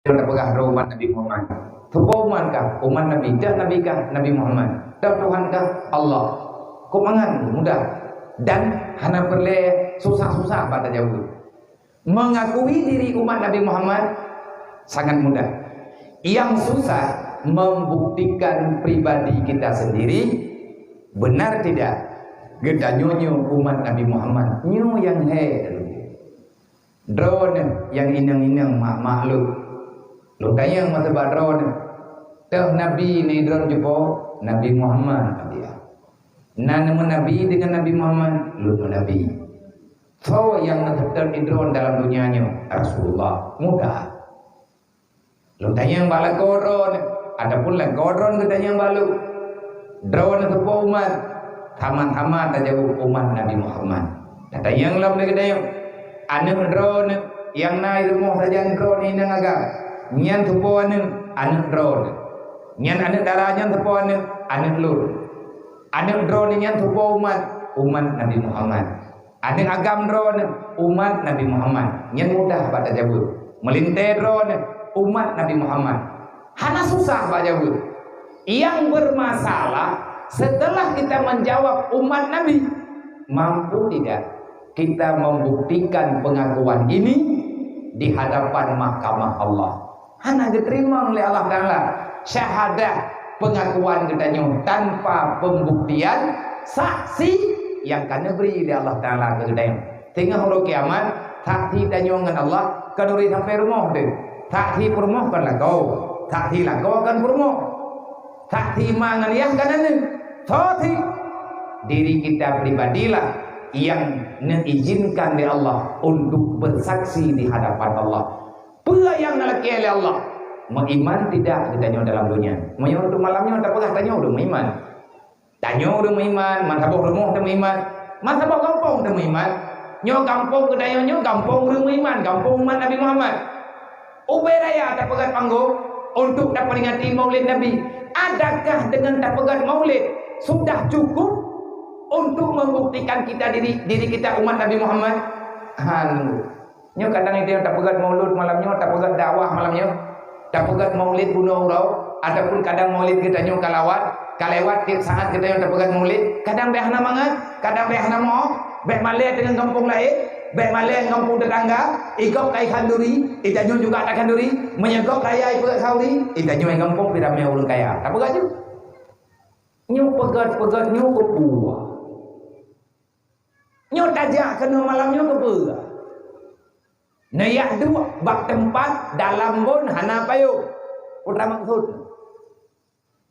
Kita pegang umat Nabi Muhammad. Tupa umat kah? Umat Nabi. Dah Nabi kah? Nabi Muhammad. Dah Tuhan kah? Allah. Kau mangan mudah. Dan hana perlu susah-susah pada jauh. Mengakui diri umat Nabi Muhammad sangat mudah. Yang susah membuktikan pribadi kita sendiri benar tidak. Kita nyonyo umat Nabi Muhammad. Nyo yang drone yang inang-inang makhluk. Lu tayang masa badron teh Nabi ni drone jumpa Nabi Muhammad dia. Nama Nabi dengan Nabi Muhammad lu Nabi. So yang terhidron dalam dunianya Rasulullah mudah. Lu tayang bala koron ada pula koron kita yang balu. Drone tu umat taman-taman tak jauh umat Nabi Muhammad. Kata yang lam lagi tayang anak drone yang naik rumah saja drone ini agak nyan tupo anak drone nyan anak darahnya tupo anak lur anak drone nyan tupo umat Nabi Muhammad anak agam drone umat Nabi Muhammad nyan mudah pada jabut melintai drone umat Nabi Muhammad hana susah pada jabut yang bermasalah setelah kita menjawab umat Nabi mampu tidak kita membuktikan pengakuan ini di hadapan mahkamah Allah. Hana diterima oleh Allah Ta'ala syahadah pengakuan katanya tanpa pembuktian saksi yang kena beri oleh Allah Ta'ala katanya tengah hari kiamat saksi tanya dengan Allah kaduri sampai rumah tu saksi rumah kan lah kau saksi lah kau akan rumah saksi mangan yang kan ni saksi diri kita pribadilah yang diizinkan oleh Allah untuk bersaksi di hadapan Allah. Apa yang nalaki oleh Allah? Mengiman tidak ditanya dalam dunia. Menyo untuk malamnya tak pernah tanya udah mengiman. Tanya udah mengiman, mantap rumah udah mengiman, mantap kampung udah mengiman. Nyo kampung kedaya nyo kampung udah mengiman, kampung umat Nabi Muhammad. Ubay raya tak pegat panggung untuk dapat peringati Maulid Nabi. Adakah dengan tak pegat Maulid sudah cukup untuk membuktikan kita diri kita umat Nabi Muhammad? Nyo kadang itu tak pegat maulud malamnya, tak pegat dakwah malamnya, tak pegat maulid bunuh urau, adapun kadang maulid kita nyo kalewat tiap saat kita yang tak pegat maulid, kadang behna mangat, kadang behna mau, beh malih dengan kampung lain, beh malih kampung tetangga, ikut kai kanduri, kita nyo juga tak kanduri, menyegok kaya ikut sauri, kita nyo yang kampung tidak mau ulun kaya, tak pegat juga. Nyo pegat nyo ke buah, nyo tajak kena malamnya ke buah. Nayak dua bak tempat dalam bon hana payu putra maksud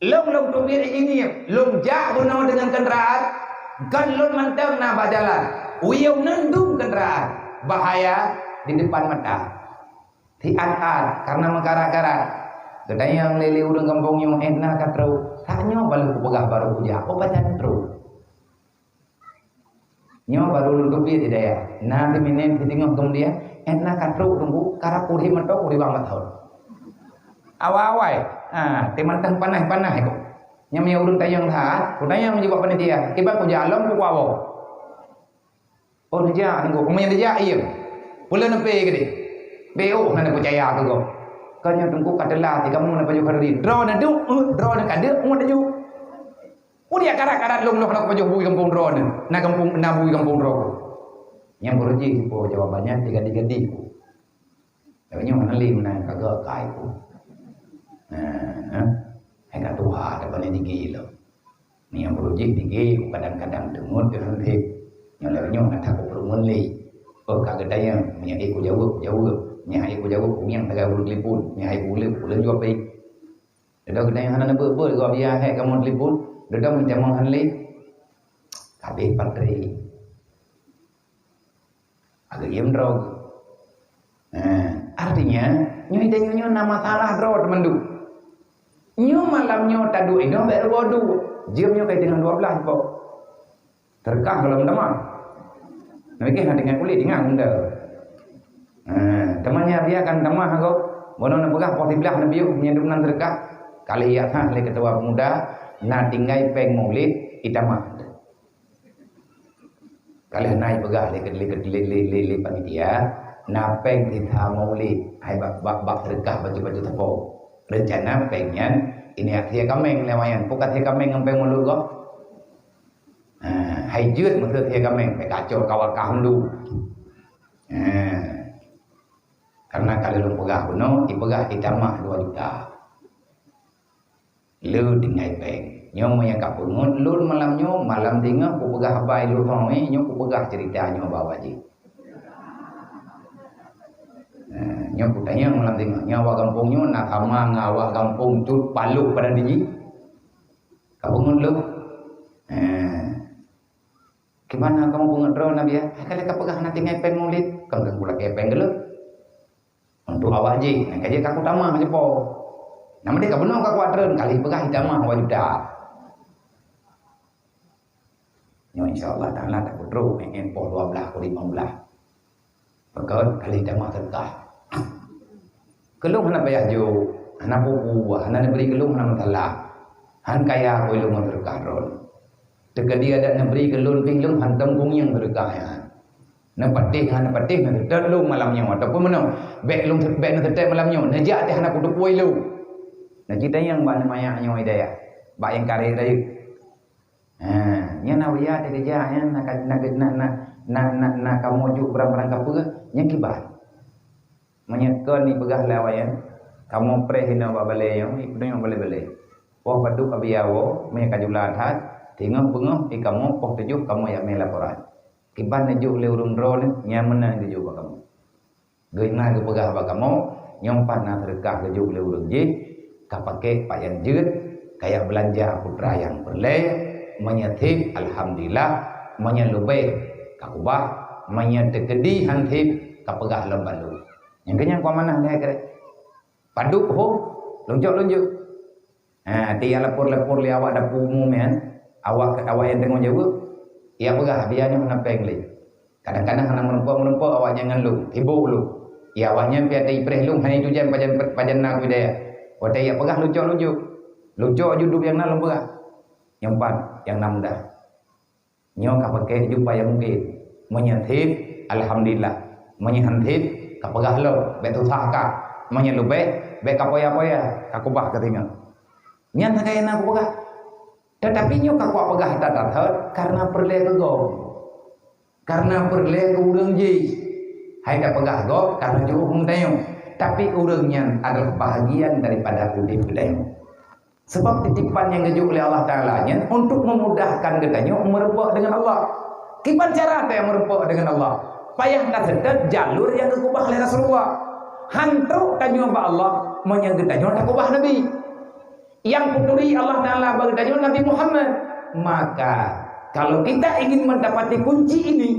long tubir ini long jak guna dengan kendaraan kan long mantap na bajalan uyau nendung kendaraan bahaya di depan mata tian-an karena mengkara-kara kedai yang lele udang kampung yang enak katro taknya balu pegah baru puja apa baca tro nyo baru lu tubir tidak ya nanti minen tinggal kemudian enak katro tunggu karena kurhi mentok kurhi banget tahun awal teman-teman panah itu nyamnya urun tayang tha kudanya menjawab panitia kibat ku jalan ku wawo oh dia nunggu kumanya dia iya bulan apa gede bo nana percaya aku kok kanya tunggu kadalah tiga mu napa juga di drone kadir mu daju udah karat long nak paju bui kampung drone na kampung na bui kampung drone yang berji po jawabannya tiga-tiga ku. Tapi mana lim na kagak kai ku. Hai kat Tuhan dapat ni gila. Ni yang berji tinggi kadang-kadang dengut ke nanti. Yang lainnya nak tak perlu li. Oh kagak daya menyai ku jawab. Menyai ku jawab yang tak perlu telefon. Menyai ku boleh jawab baik. Dah kedai hana nak ber gua biar hai kamu telefon. Dah minta menghanli. Kabeh patri. Agak yem drog. Artinya nyo nama salah drog teman du. Nyo malamnya tadu ino baru bodu. Jamnya kayak dengan 12 kok. Terkah dalam teman. Nabi kan dengan kulit dengan unda. Temannya dia kan temah kok. Bono nak pegah poti belah nabi menyedunan terkah. Kali ya le ketua pemuda na tinggai peng maulid itamah. Kalian naik pegah le panitia napeng kita maulid hai bak sedekah baju-baju tepung rencana pengen ini akhir kameng lewayan bukan akhir kameng ngempeng mulut kok hai jut maksud akhir kameng pe kacau kawal dulu karena kalau lu pegah kuno dipegah itamah 2 juta lu dingai peng nyom yang kapungun lu malam tinggal ku pegah bai lu hoi nyom ku pegah cerita nyom bawa ji nyom ku tanya malam tinggal nyawa kampung nyom nak ama ngawa kampung tut palu pada diji kapungun lu gimana kamu pengendro nabi ya kalau kau pegah nanti ngai peng mulit kau pula kepeng dulu untuk awak je nak kaji kaku tamah je po nama dia benar kaku adren kali pegah tamah wajuda nyo insyaallah taala tak kudro pengen po 12 ke 15 pekat kali tamah sedekah kelung hana bayar jo hana bubu hana beri kelung hana matalah han kaya ko ilung sedekah ron tegadi ada neberi kelun pinglung hantam gung yang sedekah ya na patih na terlu malamnya ataupun mana bek lung bek na tetep malamnya najak teh na kudu puai lu na kita yang ba namanya nyo idaya ba yang kare dai nya na wiya teh dia ya na kamu ju berang-berang kapur nya kibat menyekon ni pegah lawayan kamu prehina ba bale yang ipu yang bale-bale wah padu kabiyawo me kajula that tinggal bengah kamu poh tujuh kamu ya me laporan kiban nejuk le urung drone nyamana nejuk ba kamu geuna ke pegah ba kamu nyompat na sedekah nejuk le urung je kapake payan jeut kayak belanja putra yang berle menyetip alhamdulillah menyelubeh kakubah menyetekedi hantip kapegah lembalu yang kenyang kwa mana le kare paduk ho lonjok dia lapor li awak dapu umum ya awak yang tengok jauh ia pegah biarnya menapeng li kadang-kadang hana menumpuk awak jangan lu tibu lu ia awaknya biar ipreh lu hanya jujan pajan nak bidaya wate ia pegah luncok juduk yang nak lembah yang 4 yang 6 dah nyo ka pakai jumpa yang mungkin menyantip alhamdulillah menyantip ka pegah lo betu saka menyelube be ka poya-poya ka kubah ketinggal nyan kaya na pegah tetapi nyo ka pegah tatat karena perle go karena perle ke urang ji hai ka pegah go karena jo hung tayo tapi urangnya adalah bahagian daripada hidup kita. Sebab titipan yang dijuk oleh Allah Ta'ala-nya untuk memudahkan kita merebak dengan Allah. Gimana cara yang merebak dengan Allah? Payah tak sedar jalur yang dikubah oleh Rasulullah. Hantu tanya ba Allah menyangkutanya tak kubah Nabi. Yang puturi Allah Ta'ala bagi tanya Nabi Muhammad. Maka kalau kita ingin mendapati kunci ini,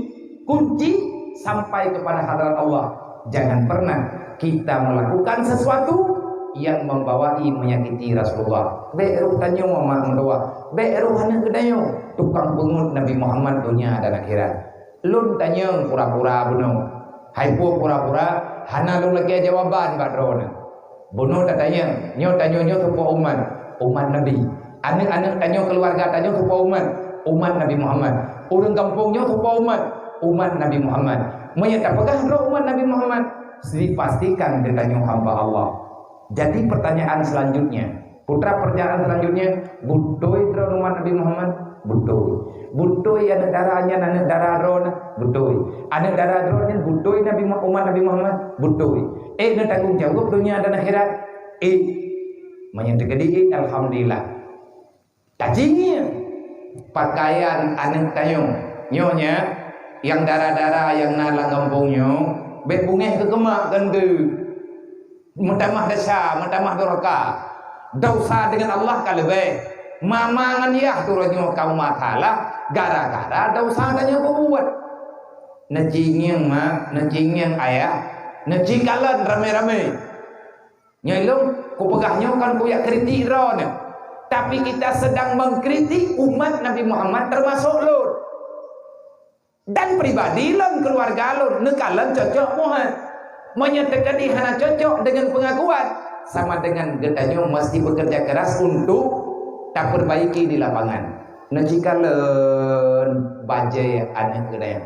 kunci sampai kepada hadirat Allah, jangan pernah kita melakukan sesuatu yang membawai menyakiti Rasulullah. Be'ruh tanya mama mendoa, be'ruh hana kedayo tukang pengut Nabi Muhammad dunia dan akhirat. Lun tanya pura-pura bunuh. Hai pura-pura hana lu lagi jawaban badrona. Bunuh tak tanya, nyo supaya umat Nabi. Anak-anak tanya keluarga tanya supaya umat Nabi Muhammad. Urang kampungnya supaya umat Nabi Muhammad. Menyatakan umat Nabi Muhammad. Dipastikan ditanya hamba Allah. Jadi pertanyaan selanjutnya, putra pertanyaan selanjutnya, butuh umat Nabi Muhammad, butuh anak darahnya anak darah ron, butuh anak darah ron yang butuh umat Nabi Muhammad, butuh. Nak tanggung jawab dunia dan akhirat, menyatakan alhamdulillah. Tajingnya pakaian anak tayung, nyonya yang darah yang nalang kampungnya, bebungeh ke kemak kan tu. Mentamah dasa, mentamah doraka. Dosa dengan Allah kalau baik. Mamangan ya turunnya kaum matalah gara-gara dosa tanya kau buat. Najing ayah, najing kalan rame-rame. Nyelong ku pegahnya kan ku ya kritik ron. Tapi kita sedang mengkritik umat Nabi Muhammad termasuk lur. Dan pribadi lun keluarga lun nekalan cocok Muhammad. Menyatakan hana cocok dengan pengakuan sama dengan getanya mesti bekerja keras untuk tak perbaiki di lapangan. Najikalan bajai anak kedaya.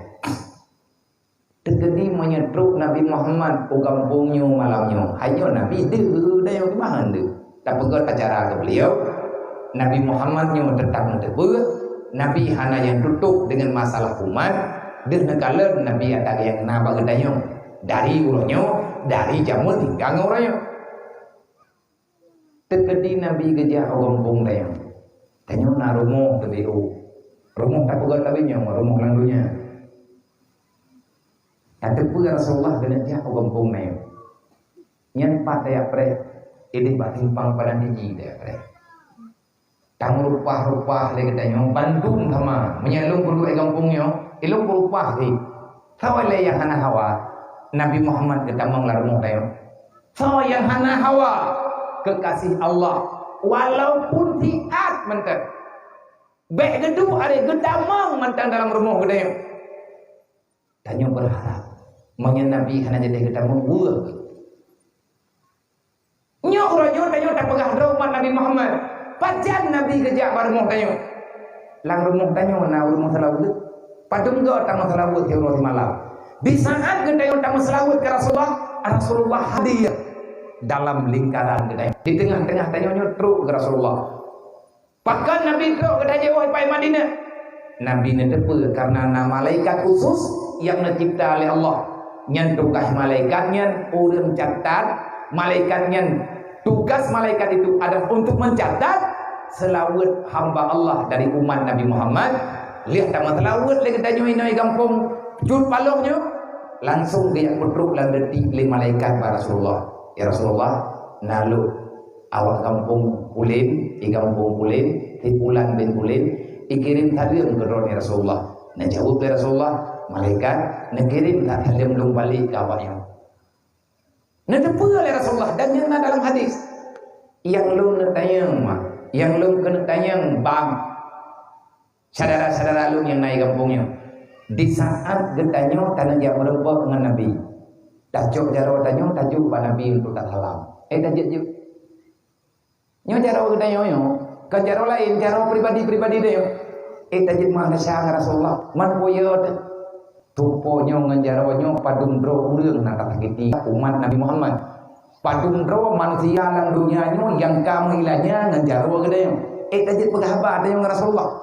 Tegedi nya truk Nabi Muhammad o kampungnya malamnya. Hayo Nabi deu dah yang bahan deu. Tak pegat acara ke beliau. Nabi Muhammad nya tetap mentebut. Nabi hana yang tutup dengan masalah umat. Deu nakala Nabi ada yang naba gedayong dari uronyo, dari jamu tinggal orangnya. Tekedi Nabi gejah kampung dayong. Tanyo na rumo tebeu. Rumo tak pegat tabinya, rumo langgunya. Kata pun Rasulullah kena dia kampung ni. Nyan pat dia pre, ini batimpang pada diji dia pre. Tang rupah dia kata nyo Bandung sama, menyalung perlu kampungnya, ilung rupah ni. Sawale yang hana hawa, Nabi Muhammad kata manglarung dia. Saw yang hana hawa, kekasih Allah, walaupun tiat mentek. Baik gedu ada gedamang mentang dalam rumah gede. Tanya berharap menyenabi hana jadi kita membuat. Nyok rojo tanya tak pegah umat Nabi Muhammad. Pajan Nabi kejak barumuh tanya. Lang rumuh tanya na rumuh selawut. Padung go tang selawut ke roti malam. Di saat kita tang selawut ke Rasulullah hadir dalam lingkaran kita. Di tengah-tengah tanya nyotru ke Rasulullah. Bahkan Nabi truk ke tanya wahai pai Madinah. Nabi ni tepe karena nama malaikat khusus yang dicipta oleh Allah. Nyan tugas malaikatnya urang catat, malaikatnya tugas malaikat itu adalah untuk mencatat selawat hamba Allah dari umat Nabi Muhammad. Lihat tamat selawat lagi tanya inoi kampung jur palongnya langsung dia putruk lan detik le malaikat para Rasulullah. Ya Rasulullah, nalu awak kampung Ulin, di kampung Ulin, di Pulan bin Ulin, ikirim tadi ke ya Rasulullah. Nah jawab ya Rasulullah, malaikat nak kirim tak halim belum balik ke awaknya. Nak tepu oleh Rasulullah dan yang dalam hadis yang lu nak tayang mah, yang lu kena tayang bang saudara-saudara lu yang naik kampungnya. Di saat getanya tanah yang merempat dengan Nabi. Tajuk jaro tanya tajuk pada Nabi untuk tak salam. Tajuk je. Nyo jaro getanya yo, kan jaro lain, jaro pribadi-pribadi dia. Tajuk mana sang Rasulullah, man poyot. Tuponya nganjaronyo padumdro urang nak sakiti umat Nabi Muhammad. Padumdro manusia lang dunianyo yang kamu ilahnya nganjaro gede. Tajuk pegahaba ada yang Rasulullah.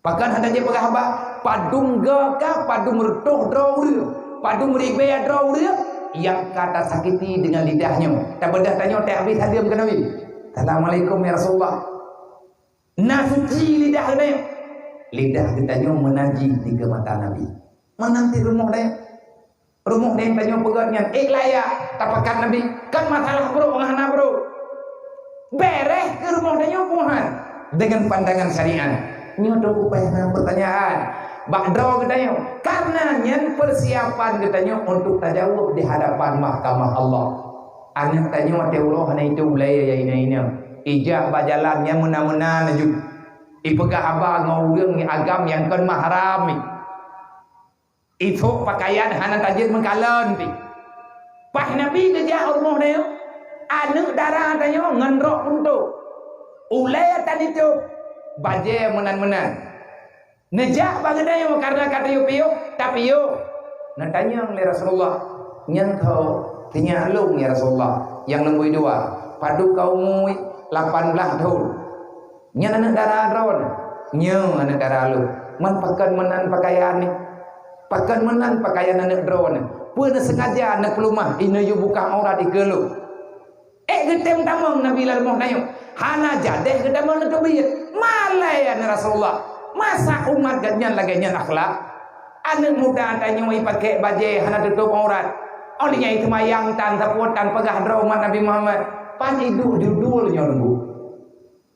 Bahkan ada je pegahaba padungga ka padumretuh dro urang, padumribe dro urang yang kata sakiti dengan lidahnya. Tak bedah tanya tak habis hadiam ke Nabi. Assalamualaikum ya Rasulullah. Nah suci lidah gede. Lidah ditanya menaji tiga mata Nabi. Menanti rumah dia tanya pegatnya layak tapakan Nabi kan masalah bro ngahana bro beres ke rumah dia puhan dengan pandangan syariat nyodo upaya pertanyaan bakdo katanya karena nyen persiapan katanya untuk tajawab di hadapan mahkamah Allah anak tanya Allah hana itu wilayah ini ijak bajalannya mena-mena naju ipegah abang ngurang agam yang kan mahram itu pakaian hana tajir mengkalan ti. Pak Nabi kerja rumah dia. Anak darah tanya ngendrok untuk. Ulai tadi tu baje menan-menan. Nejak bagi dia karena kata yo tapi yo. Nak tanya oleh Rasulullah, nyen kau tanya lung ya Rasulullah yang lembui dua. Padu kau mui 18 tahun. Nyen anak darah ron. Nyen anak darah lu. Man pakan menan pakaian ni. Pakan menan pakaian anak drone. Pun sengaja anak pelumah ini you buka aurat ikelu. Getem tamang Nabi lalmuh nayo. Hana jadeh gedamang nak biyat. Malai anak Rasulullah. Masa umat ganyan lagi nyan akhlak. Anak muda tanya mai pakai baju hana tutup aurat. Olehnya itu mayang tan saputan pegah drone Nabi Muhammad. Pan hidup judul nyolbu.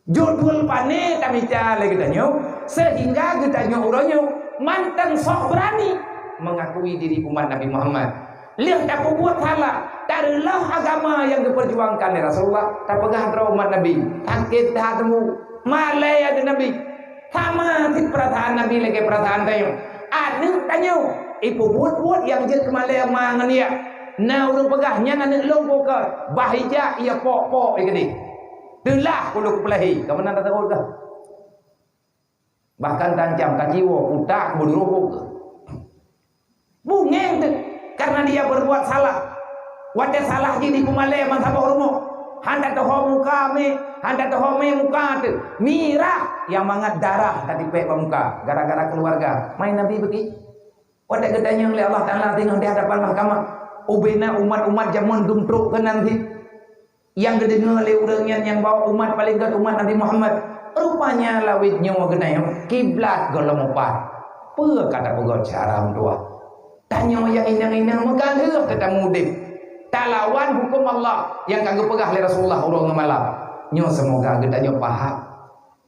Judul pane tamica lagi tanya. Sehingga kita nyuruhnya mantan sok berani mengakui diri umat Nabi Muhammad. Lihat tak buat salah. Darilah agama yang diperjuangkan oleh Rasulullah. Tak pegah umat Nabi. Sakit hatimu. Malai ada Nabi. Sama si perasaan Nabi lagi perasaan tayo. Anak tayo. Ibu buat yang jet kemalai mangan dia. Nah urang pegahnya anak lompo ke. Bahija ia pok-pok ikut. Telah kulo kepelahi. Kamu nak tahu dah. Bahkan tancam kaciwo utak bulu rupuk bungeng tu karena dia berbuat salah. Wadah salah jadi kumale man sabah rumo. Handa toho muka me, handa toho me muka tu. Mira yang mangat darah tadi pe muka gara-gara keluarga. Main Nabi begi. Wadah gedanya oleh Allah Taala tengok di hadapan mahkamah. Ubena umat-umat zaman dumtruk ke nanti. Yang gedengar oleh urangnya yang bawa umat paling kat umat Nabi Muhammad. Rupanya lawit nyawa genayang kiblat golong opat. Apa kata pegot cara tua? Tanya yang inang-inang megang ke kata mudik. Talawan hukum Allah yang kagak pegah oleh Rasulullah urang malam. Nyo semoga gedanya paham.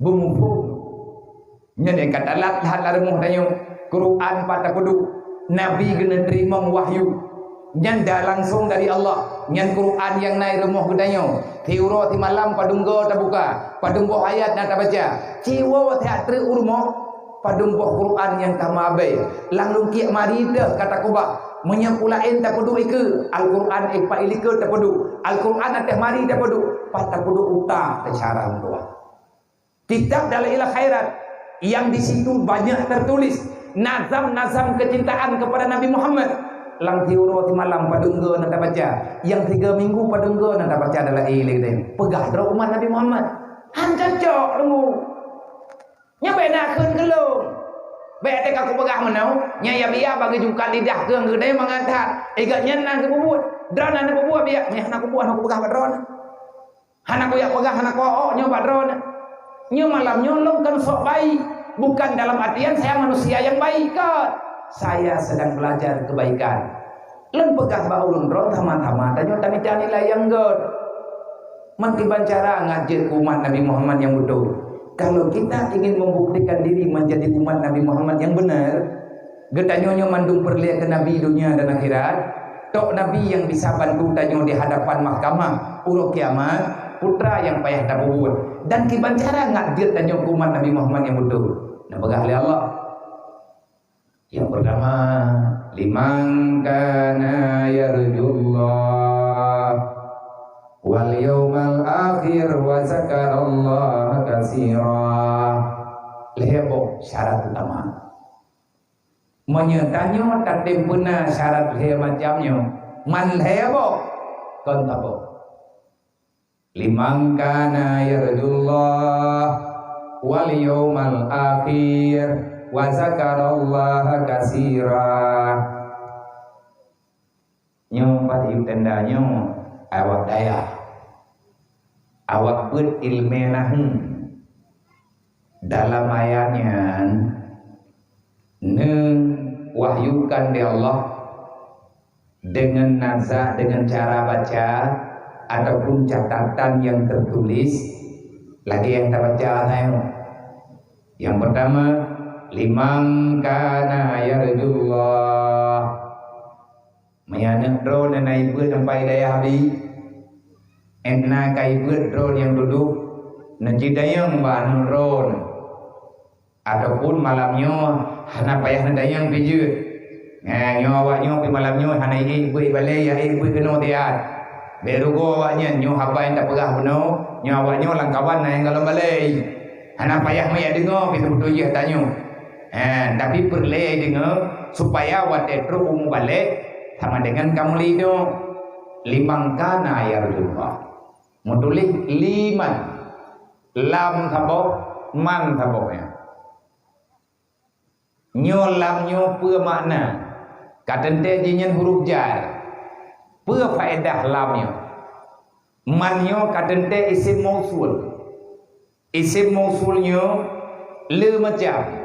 Bumupung. Nya dia kata lat larmuh tanyo Quran pada kudu Nabi kena terima wahyu. Nyanda langsung dari Allah. Nyan Quran yang naik remuh gedanya. Tiuro ti malam padunggo terbuka. Padunggo ayat nak baca. Ciwo teatre urmo padunggo Quran yang tamabe. Langlung kiak mari dah kata kubah. Menyapulain tak pedu ke Al-Quran pa ilike tak pedu. Al-Quran ateh mari tak pedu. Patah pedu utang cara tua. Kitab Dalail Khairat yang di situ banyak tertulis nazam-nazam kecintaan kepada Nabi Muhammad. Lang tiuro ti malam padunggo nak baca. Yang 3 minggu padunggo nak baca adalah ilik den. Pegah dro umat Nabi Muhammad. Han cocok lungu. Nya bena keun kelung. Baik tek aku pegah menau. Nya ya biar bagi juga lidah keung gede mangangkat. Ega nyenan ke bubut. Dron ane bubut biar. Nya aku buah aku pegah padron. Han aku ya pegah anak ko nya padron. Nya malam nyolong kan sok baik. Bukan dalam artian saya manusia yang baik kan. Saya sedang belajar kebaikan. Len pegah baulun ron tama-tama tanya tani nilai yang god. Mengkiban cara ngajak umat Nabi Muhammad yang betul. Kalau kita ingin membuktikan diri menjadi umat Nabi Muhammad yang benar, gedanyonyo mandung perlihatkan Nabi dunia dan akhirat. Tok Nabi yang bisa bantu tanyo di hadapan mahkamah uruk kiamat, putra yang payah tabubur. Dan kiban cara ngajak tanyo umat Nabi Muhammad yang betul. Nah pegah oleh Allah. Yang pertama, liman kana yarjullah wal yawmal akhir wa zakarallaha katsira. Lebo syarat utama. Menyetanyo tatempuna syarat le macamnya. Man lebo kon tapo. Liman kana yarjullah wal yawmal akhir wa zakarallaha katsira. Nyo pati tendanya awak daya. Awak pun ilmenah dalam ayatnya wahyukan di Allah dengan nazar, dengan cara baca ataupun catatan yang tertulis. Lagi yang kita baca yang pertama, liman kana yarjullah mayanak drone naik pun sampai daya habis enna kai pun drone yang duduk najidayang ban drone ataupun malamnya hana payah nadayang pijut nyo awaknya pi malamnya hana ibu balai ya ibu kena tiat beru go awaknya nyo apa yang tak pegah beno nyo awaknya langkawan yang kalau balai hana payah maya dengar pi betul je tanyo. Tapi perlu dengar supaya watetro umum balik sama dengan kamu lido limang kana yarjullah. Mutulis liman lam thabo man thabo ya. Nyo lam nyo pua makna. Katente jinyan huruf jar. Pua faedah lamnya. Man nyo katente isim mausul. Isim mausulnya le macam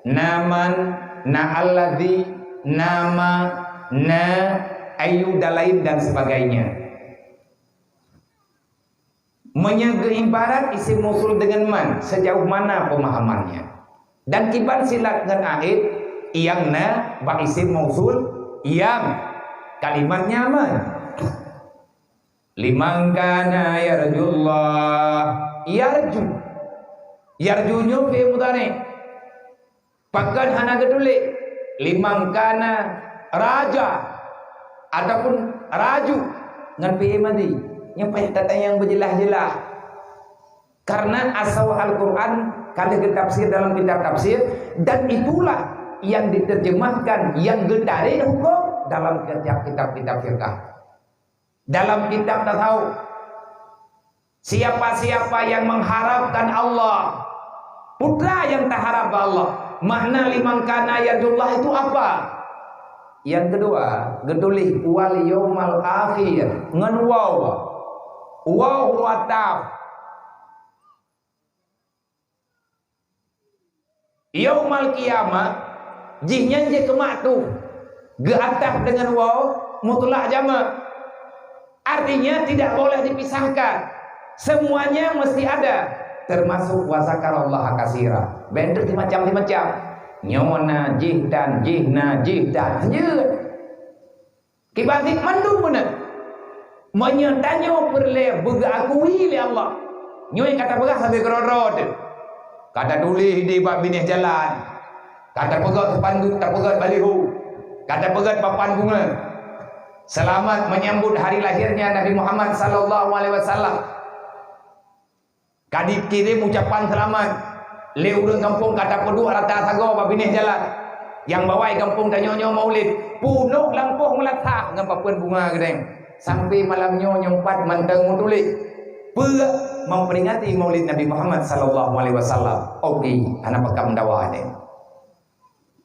naman, na alladhi, nama, na, ayu dalain dan sebagainya. Menyaga ibarat isim mausul dengan man sejauh mana pemahamannya. Dan kiban silat dengan ait yang na ba isim mausul yang kalimatnya man. Liman kana yarjullah yarju. Yarjunya fi mudhari. Pakan hana gedule limang kana raja ataupun raju ngan pi madi yang payah kata yang berjelas-jelas karena asal Al-Quran kali ditafsir dalam kitab tafsir dan itulah yang diterjemahkan yang gedare hukum dalam kitab-kitab fiqh. Dalam kitab tasawuf, siapa-siapa yang mengharapkan Allah, putra yang tak harap Allah. Makna liman kana yarjullah itu apa? Yang kedua, gedulih wal yaumal akhir ngan waw wa taf. Yaumal kiamat jihnya je kemak tu ge ataf dengan waw mutlak jamak. Artinya tidak boleh dipisahkan. Semuanya mesti ada, termasuk wazakarallah kasira. Bentuk macam-macam. Nyona jihdan jihna jihdan je. Kibatik mandung benar. Menyetanyo perle berakui le Allah. Nyoy kata berah sampai kerodot. Kata tulis di bab binih jalan. Kata pegat pandu tak pegat baliho. Kata pegat papan bunga. Selamat menyambut hari lahirnya Nabi Muhammad sallallahu alaihi wasallam. Kadit kirim ucapan selamat. Le urang kampung kata pedu rata sago bab binih jalan. Yang bawai kampung tanyo-nyo maulid. Punuk lampuh melatah dengan papan bunga gedeng. Sampai malamnya nyompat manteng tulis. Memperingati maulid Nabi Muhammad sallallahu alaihi wasallam. Okey, anak pekam dakwah ni.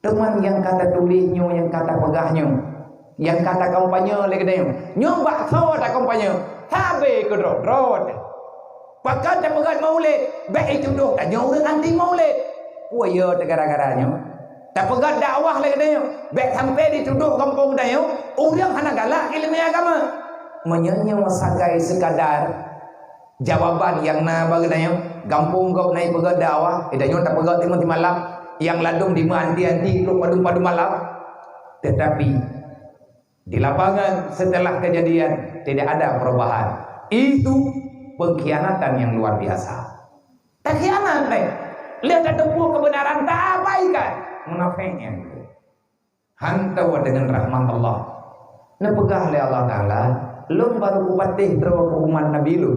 Teman yang kata tulisnya, yang kata pegahnya, yang kata kampanye lagi dia. Nyoba tahu tak kampanye. Habe kedrot. Pakat tak pegat maulid. Baik itu doh tak orang anti maulid. Puaya tegara-garanya. Tak pegat dakwah lagi dia. Baik sampai dituduh kampung dia. Orang hana galak ilmu agama. Menyanyi sagai sekadar jawaban yang na bagi dia. Kampung kau naik pegat dakwah. Dia tak pegat timur malam. Yang ladung di anti-anti padu-padu malam. Tetapi di lapangan setelah kejadian tidak ada perubahan. Itu pengkhianatan yang luar biasa. Tak khianat nih. Lihat ada buah kebenaran tak abaikan. Munafiknya. Hantau dengan rahmat Allah. Nepegah oleh Allah Ta'ala. Lu baru kupatih draw ke umat Nabi lu.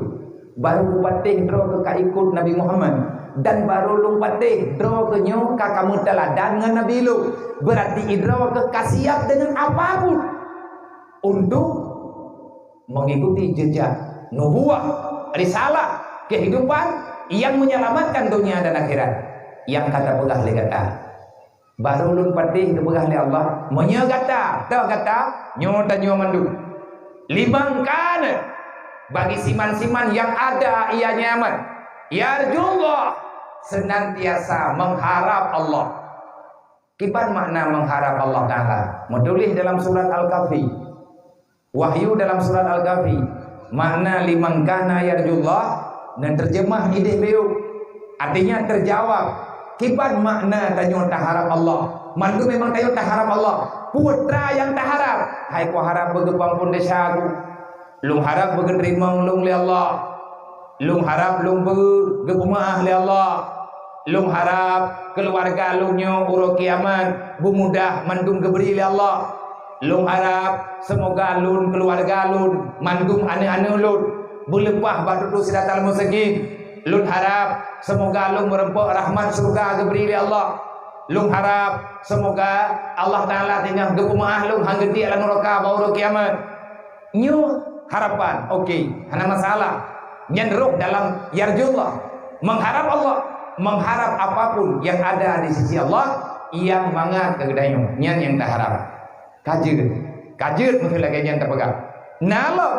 Baru kupatih draw ke kaikut Nabi Muhammad. Dan baru lu patih draw ke nyo kamu teladan dengan Nabi lu. Berarti idraw ke kasiap dengan apapun untuk mengikuti jejak nubuah, risalah, kehidupan yang menyelamatkan dunia dan akhirat. Yang kata pegah le kata baru lu patih pegah le Allah menyegata tak kata nyo dan nyo mandu limang kana bagi siman-siman yang ada ia nyaman yarjullah senantiasa mengharap Allah. Kipan makna mengharap Allah Ta'ala. Menulis dalam surat Al-Kahfi. Wahyu dalam surat Al-Kahfi. Makna liman kana yarjullah. Dan terjemah ide beliau. Artinya terjawab. Kipan makna tanyo tak harap Allah. Mandu memang tanyo tak harap Allah. Putra yang tak harap. Hai ku harap begepang pun desaku. Lung harap begeterimang lung li Allah. Lung harap lung begepemaah li Allah. Lung harap keluarga lungnya uro kiamat bumudah mandung geberi li Allah. Lung harap semoga lun keluarga lun mandung ane-ane lun belepah batu sidatal musagin. Lun harap semoga lun merempok rahmat surga geberi li Allah. Lung harap semoga Allah Ta'ala tinggal gepemaah lung hanggeti ala neraka bauru kiamat. Nyu harapan, okey, hana masalah. Nyenruh dalam yarjullah, mengharap Allah, mengharap apapun yang ada di sisi Allah yang mangat kegedayan nyan yang tak harap. Kajir mesti lagi yang terpegang. Nalo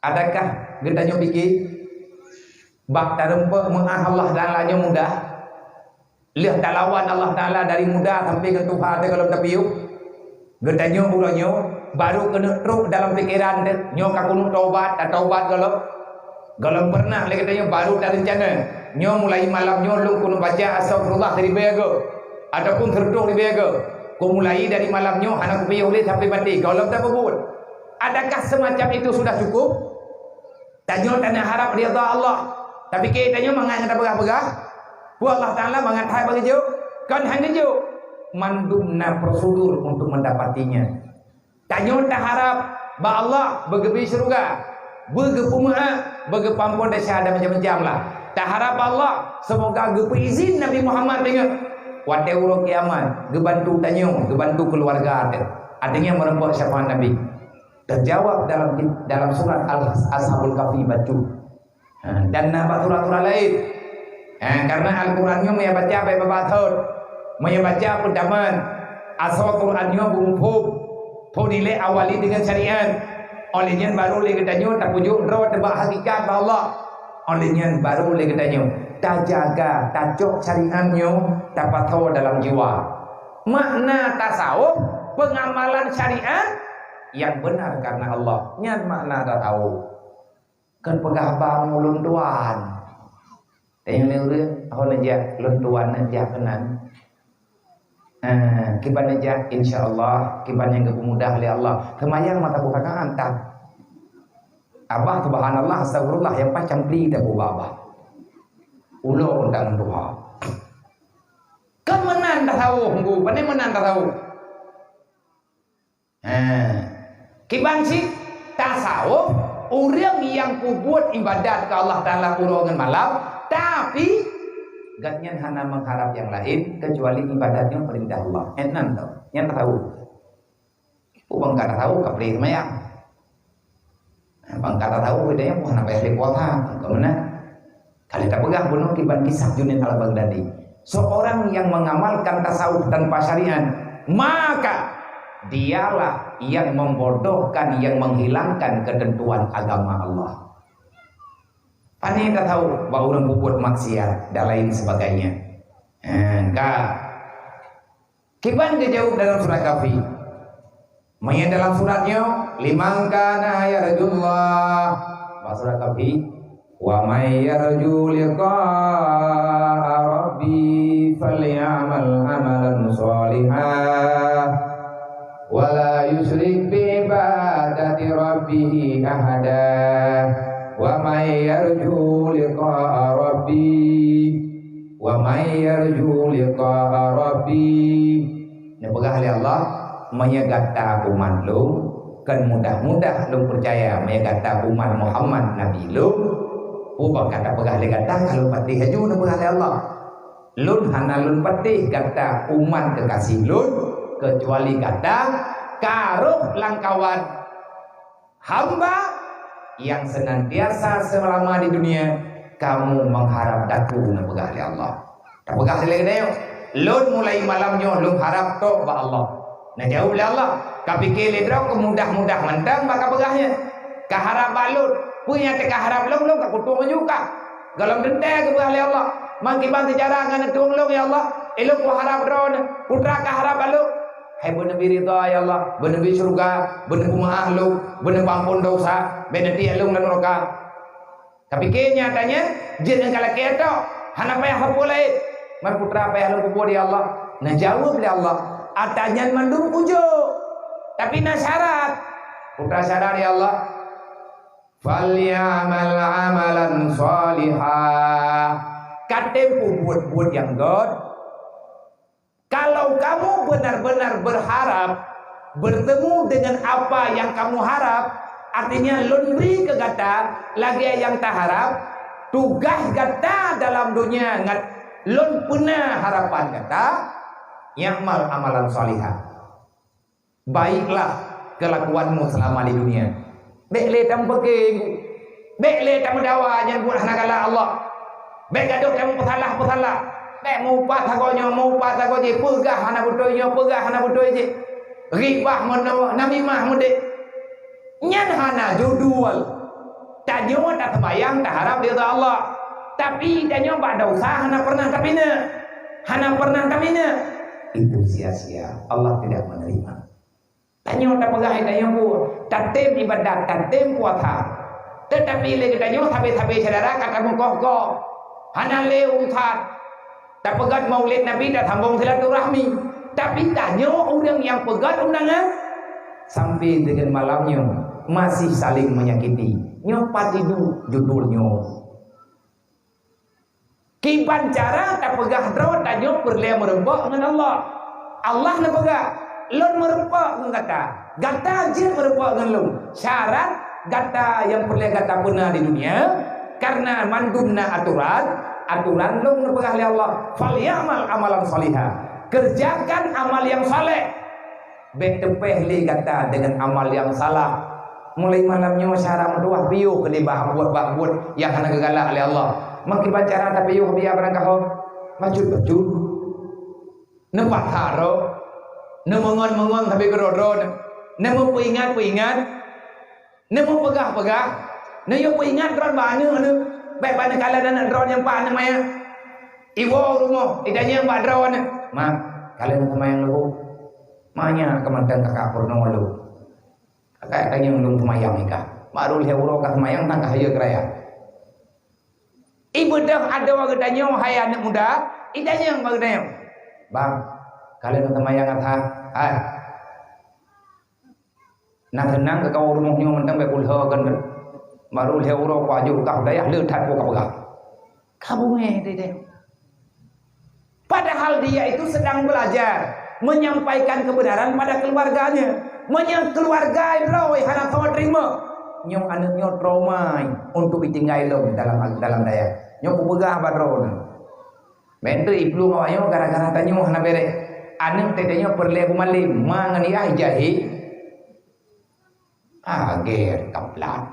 adakah gedanyo pikir bak tarempe mengah Allah Ta'ala mudah. Lihat talawan Allah Ta'ala dari muda sampai ke Tuhan kalau tapiuk. Gedanyo ulanyo baru kena truk dalam pikiran nyo kakunu taubat kalau pernah lagi katanya baru tak rencana nyo mulai malam nyo lu kuno baca astagfirullah dari bego ataupun terduk di bego ku mulai dari malam nyo anak piye boleh sampai mati kalau tak berbun. Adakah semacam itu sudah cukup? Tanyo tanah harap ridha Allah tapi kita nyo mangat ada begah-begah bu Allah Ta'ala mangat hai bagi jo kan hanya jo mandumna prosedur untuk mendapatinya. Tanyo tak harap ba Allah begebi surga begepumaha begepampun desa ada macam-macam lah. Tak harap Allah semoga gepe izin Nabi Muhammad dengan wate uro kiamat gebantu tanyo gebantu keluarga ada Adanya merempok syafaat Nabi. Terjawab dalam surat Ashabul Kahfi baca. Dan surat-surat lain. Karena Al-Qurannya maya baca apa babathot. Maya baca pendaman. Asal Qurannya bumpup. Podile awali dengan syariat. Olehnya baru le katanya tak pujuk roh tebak hakikat Allah. Olehnya baru le katanya tak jaga, tak cok syariatnya, tak patuh dalam jiwa. Makna tasawuf pengamalan syariat yang benar karena Allah. Nyat makna tak tahu. Kan pegah bang luntuan. Tengok dia, awak aja luntuan aja kenan. Kiban aja insyaallah kiban yang kemudah oleh Allah. Kemayang mata buka kan tak. Abah subhanallah astagfirullah yang macam beli tak abah. Ulo undang doa. Kemenan dah tahu, nggu, pandai menan dah tahu. Kiban sih tasawuf orang yang buat ibadat ke Allah Taala urongan malam, tapi gatnya hana mengharap yang lain kecuali ibadatnya perintah Allah. Enan tau, yang tahu. Ubang kata tahu kapri semayang. Bang kata tahu bedanya bukan apa yang kuota, kemana? Kali tak pegang bunuh kiban kisah Junaid al-Baghdadi. Seorang yang mengamalkan tasawuf tanpa syariat, maka dialah yang membodohkan, yang menghilangkan ketentuan agama Allah. Pani tak tahu bahawa orang buat maksiat dan lain sebagainya. Enggak. Kiban dia jawab dalam surat Kahfi. Maya dalam suratnya, liman kana yarjullah. Surat Kahfi, wa may yarju liqa'a rabbi falyamal amalan shalihan wa la yusyrik bi ibadati rabbih ahada. Wa may yarju liqa'a rabbi ini pegah oleh Allah menyegata umat lu kan mudah-mudah lu percaya menyegata umat Muhammad Nabi lu ubah kata pegah oleh kata kalau patih haju nu pegah oleh Allah lun hana lun patih kata umat kekasih lun kecuali kata karuh langkawan hamba yang senantiasa selama di dunia kamu mengharap datu nu pegah oleh Allah tak pegah oleh dia lun mulai malamnya lun harap tok ba Allah. Nah jauh oleh Allah. Kapikir ledra kemudah-mudah mentang maka pegahnya. Kaharap balut. Punya kaharap long ka kutung juga. Galam dendai ke oleh Allah. Mangkiban sejarah dengan tuang long ya Allah. Elok ku harap drone. Putra kaharap balut. Hai benar ridha ya Allah. Benar surga. Benar maaf lu. Benar ampun dosa. Benar dia long dan neraka. Kapikir nyatanya jin engkala keto. Hana payah hapulai. Man putra payah lu kubur ya Allah. Nah jawab oleh Allah. Atanya mandung ujo tapi nak syarat putra syarat ya Allah falyamal amalan salihah katempu buat yang God kalau kamu benar-benar berharap bertemu dengan apa yang kamu harap artinya lun beri ke gata lagi yang tak harap tugas gata dalam dunia ngat lun pernah harapan gata yakmal amalan salihah. Baiklah kelakuanmu selama di dunia. Bekle tam peking. Bekle tam dawa yang buat hanakala Allah. Bek gaduk tam pesalah. Bek mupat hagonya pegah hana butoynya. Ribah menawa namimah mudik. Nyan hana judual. Tanyo tak terbayang tak harap ridha Allah. Tapi tanyo bak dosa hana pernah tamina. Itu sia-sia. Allah tidak menerima. Tanya tak pegah tanya buat. Tatim ibadat, tatim puasa. Tetapi lagi tanya sampai saudara kata mengkoh-koh. Hana leungkat. Tak pegat maulid Nabi dah sambung silaturahmi. Tapi tanya orang yang pegat undangan sampai dengan malamnya masih saling menyakiti. Nyopat itu judulnya. Kiban cara tak pegah draw tanya perlu merempok dengan Allah. Allah nak pegah. Lun merempok dengan gata je merempok dengan lun. Syarat gata yang perlu gata pernah di dunia karena mandumna aturan lun nak pegah oleh Allah. Falyamal amalan salihah. Kerjakan amal yang saleh. bet tepeh li kata dengan amal yang salah. Mulai malamnya syarang dua piu ke di buat yang kena gegalak oleh Allah. Makin bacara tapi piu biar berangkah maju. Nempat haro, nemongon tapi kerodon, nemu peingat, nemu pegah, nemu peingat ron banyak anu, baik banyak kala dan ron yang pan namanya, iwo rumah, idanya yang badron, mak kalian sama yang lu, maknya kemantan kakak purno lu, kakak tanya yang lu semayang nikah, baru lihat urok semayang tangkah aja keraya, ibu dah ada waktu tanya hai anak muda, idanya yang bagusnya. Bang, kalian semayang kata, nak tenang ke kau rumahnya mentang bekulha kan, baru lihat urok wajib kau daya letak kau pegang, kamu deh. Padahal dia itu sedang belajar menyampaikan kebenaran pada keluarganya, keluarga Ibrahim hana tahu terima, nyong anaknya trauma untuk ditinggal dalam daya, nyong pegah badron. Mentu iblu ngawayo gara-gara tanyo hana bere. Anak tetenya perle kumali mangani ai jahi. Ager kaplan.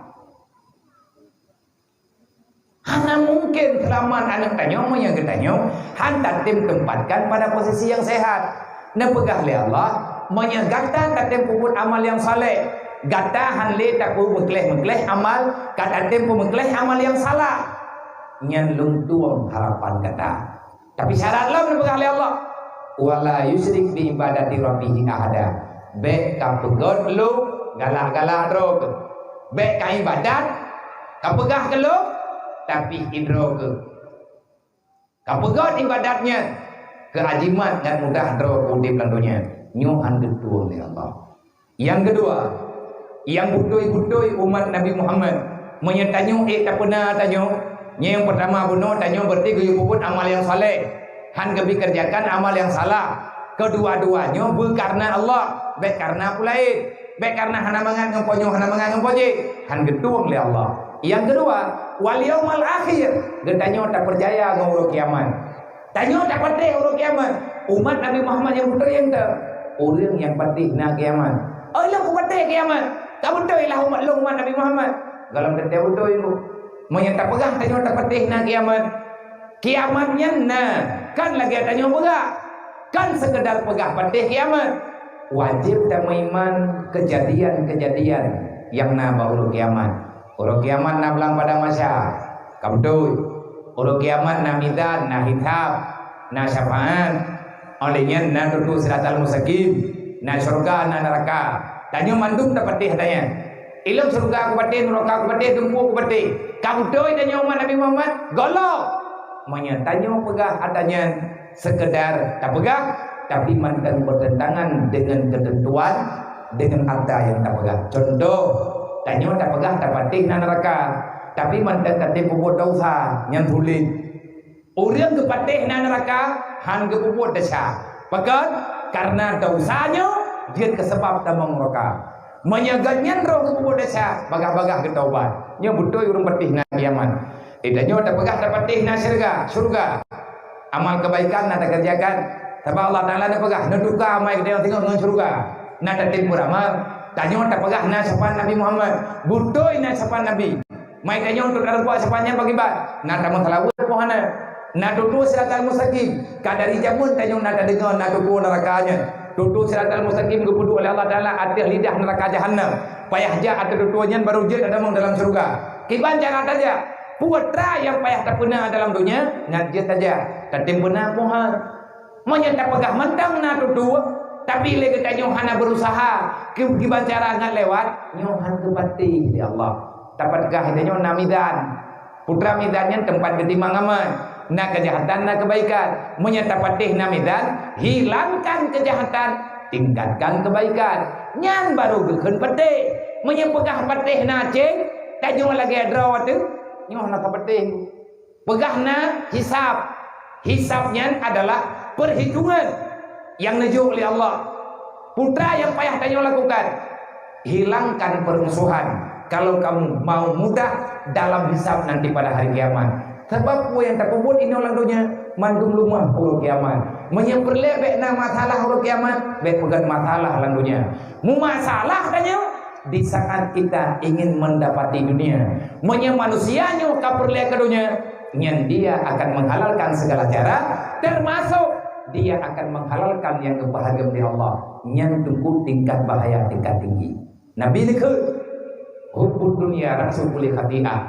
Hana mungkin kelaman anak tanyo yang getanyo hantar tim tempatkan pada posisi yang sehat. Nepegah le Allah menyegata tatem puput amal yang saleh. Gata hanle tak mekleh amal kata tempo mekleh amal yang salah. Nyan lungtuang harapan kata. Tapi syarat lah menepegah oleh Allah. Wala yusrik bi ibadati rabbihi ahada. Bek ka pegot lu galak-galak drog. Bek ka ibadat ka pegah ke lu tapi hidro ke. Ka pegot ibadatnya ke ajimat dan mudah drog udip landunya. Nyuhan getuang oleh Allah. Yang kedua, yang butoi-butoi umat Nabi Muhammad menyetanyo tak pernah tanyo. Yang pertama bunuh tanya berarti guyup puput amal yang saleh. Han gebi kerjakan amal yang salah. Kedua-duanya karena Allah, baik karena pulain, baik karena hana mangan ngemponyo, hana mangan ngemponye. Han getuang oleh Allah. Yang kedua, wal yaumal akhir. Getanya tak percaya nguruk kiamat. Tanya tak percaya nguruk kiamat. Umat Nabi Muhammad yang betul yang tak. Orang yang patih nak kiamat. Oh, ilah ku patih kiamat. Kamu betul ilah umat Nabi Muhammad. Galam ketia betul itu. Menyata pegang tanya tak patih nak kiamat. Kiamatnya nah kan lagi tanya pegang. Kan sekedar pegah patih kiamat. Wajib dan iman kejadian-kejadian yang na baru kiamat. Urut kiamat na belang pada masa. Kabdui. Urut kiamat na mizan, na hisab, na syafaat. Olehnya na tutu siratal mustaqim, na surga, na neraka. Tanya mandum tak patih tanya. Ilmu surga aku patih, neraka aku patih, tumpu aku patih. Kamu doi tanya umat Nabi Muhammad, golok. Menyatanya pegah adanya sekedar tak pegah, tapi mantan bertentangan dengan ketentuan, dengan ada yang tak pegah. Contoh, tanya tak pegah, tak patih na neraka, tapi mantan katih puput dosa yang sulit. Orang kepatih na neraka, han kepuput desa. Pegat karena dosanya dia kesebab damang neraka. Menyagannya roh kepuput desa, bagah-bagah ketaubat. Nya betul urang patih na kiamat. Idanya tak pegah tak patih na surga. Amal kebaikan nak kerjakan. Sebab Allah Taala nak pegah na duka mai dia tengok dengan surga. Na tak timpur amal. Tanya tak pegah na sapan Nabi Muhammad. Betul na sapan Nabi. Mai tanya untuk dalam buat sapannya bagi bat. Na tak mengelawat pohana. Na tutu siratal mustaqim. Kadari jamun tanya na tak dengar na tutu nerakanya. Tutu siratal mustaqim kepudu oleh Allah Taala atas lidah neraka jahanam. Payah ja atau tutuannya baru je ada dalam surga. Kiban jangan saja. Putra yang payah tak pernah dalam dunia ngajat saja. Katim pernah pohon. Menyata pegah mentang na tutu. Tapi lagi tanya hana berusaha. Kiban cara ngat lewat. Nyohan kebati di Allah. Dapatkah itu namidan. Putra midannya tempat ketimbang aman. Na kejahatan na kebaikan. Menyata patih namidan. Hilangkan kejahatan. Tingkatkan kebaikan. Nyan baru gekun patih. Menyepegah patih na ceng. Tanya lagi adrawat tu. Nyoh nak patih. Pegah na hisab. Hisabnya adalah perhitungan yang nejuk oleh Allah. Putra yang payah tanya lakukan. Hilangkan permusuhan. Kalau kamu mau mudah dalam hisab nanti pada hari kiamat. Sebab yang terkubur ini orang dunia mandung lumah puluh kiamat. Menyemperle bek na masalah hari kiamat, bek pegat masalah lang dunia. Mu masalah tanya di saat kita ingin mendapati dunia. Menya manusianya kaperle ke dunia, nyen dia akan menghalalkan segala cara, termasuk dia akan menghalalkan yang kebahagiaan di Allah. Nyen tunggu tingkat bahaya tingkat tinggi. Nabi ni ke hubbud dunia rasul kulli khati'ah.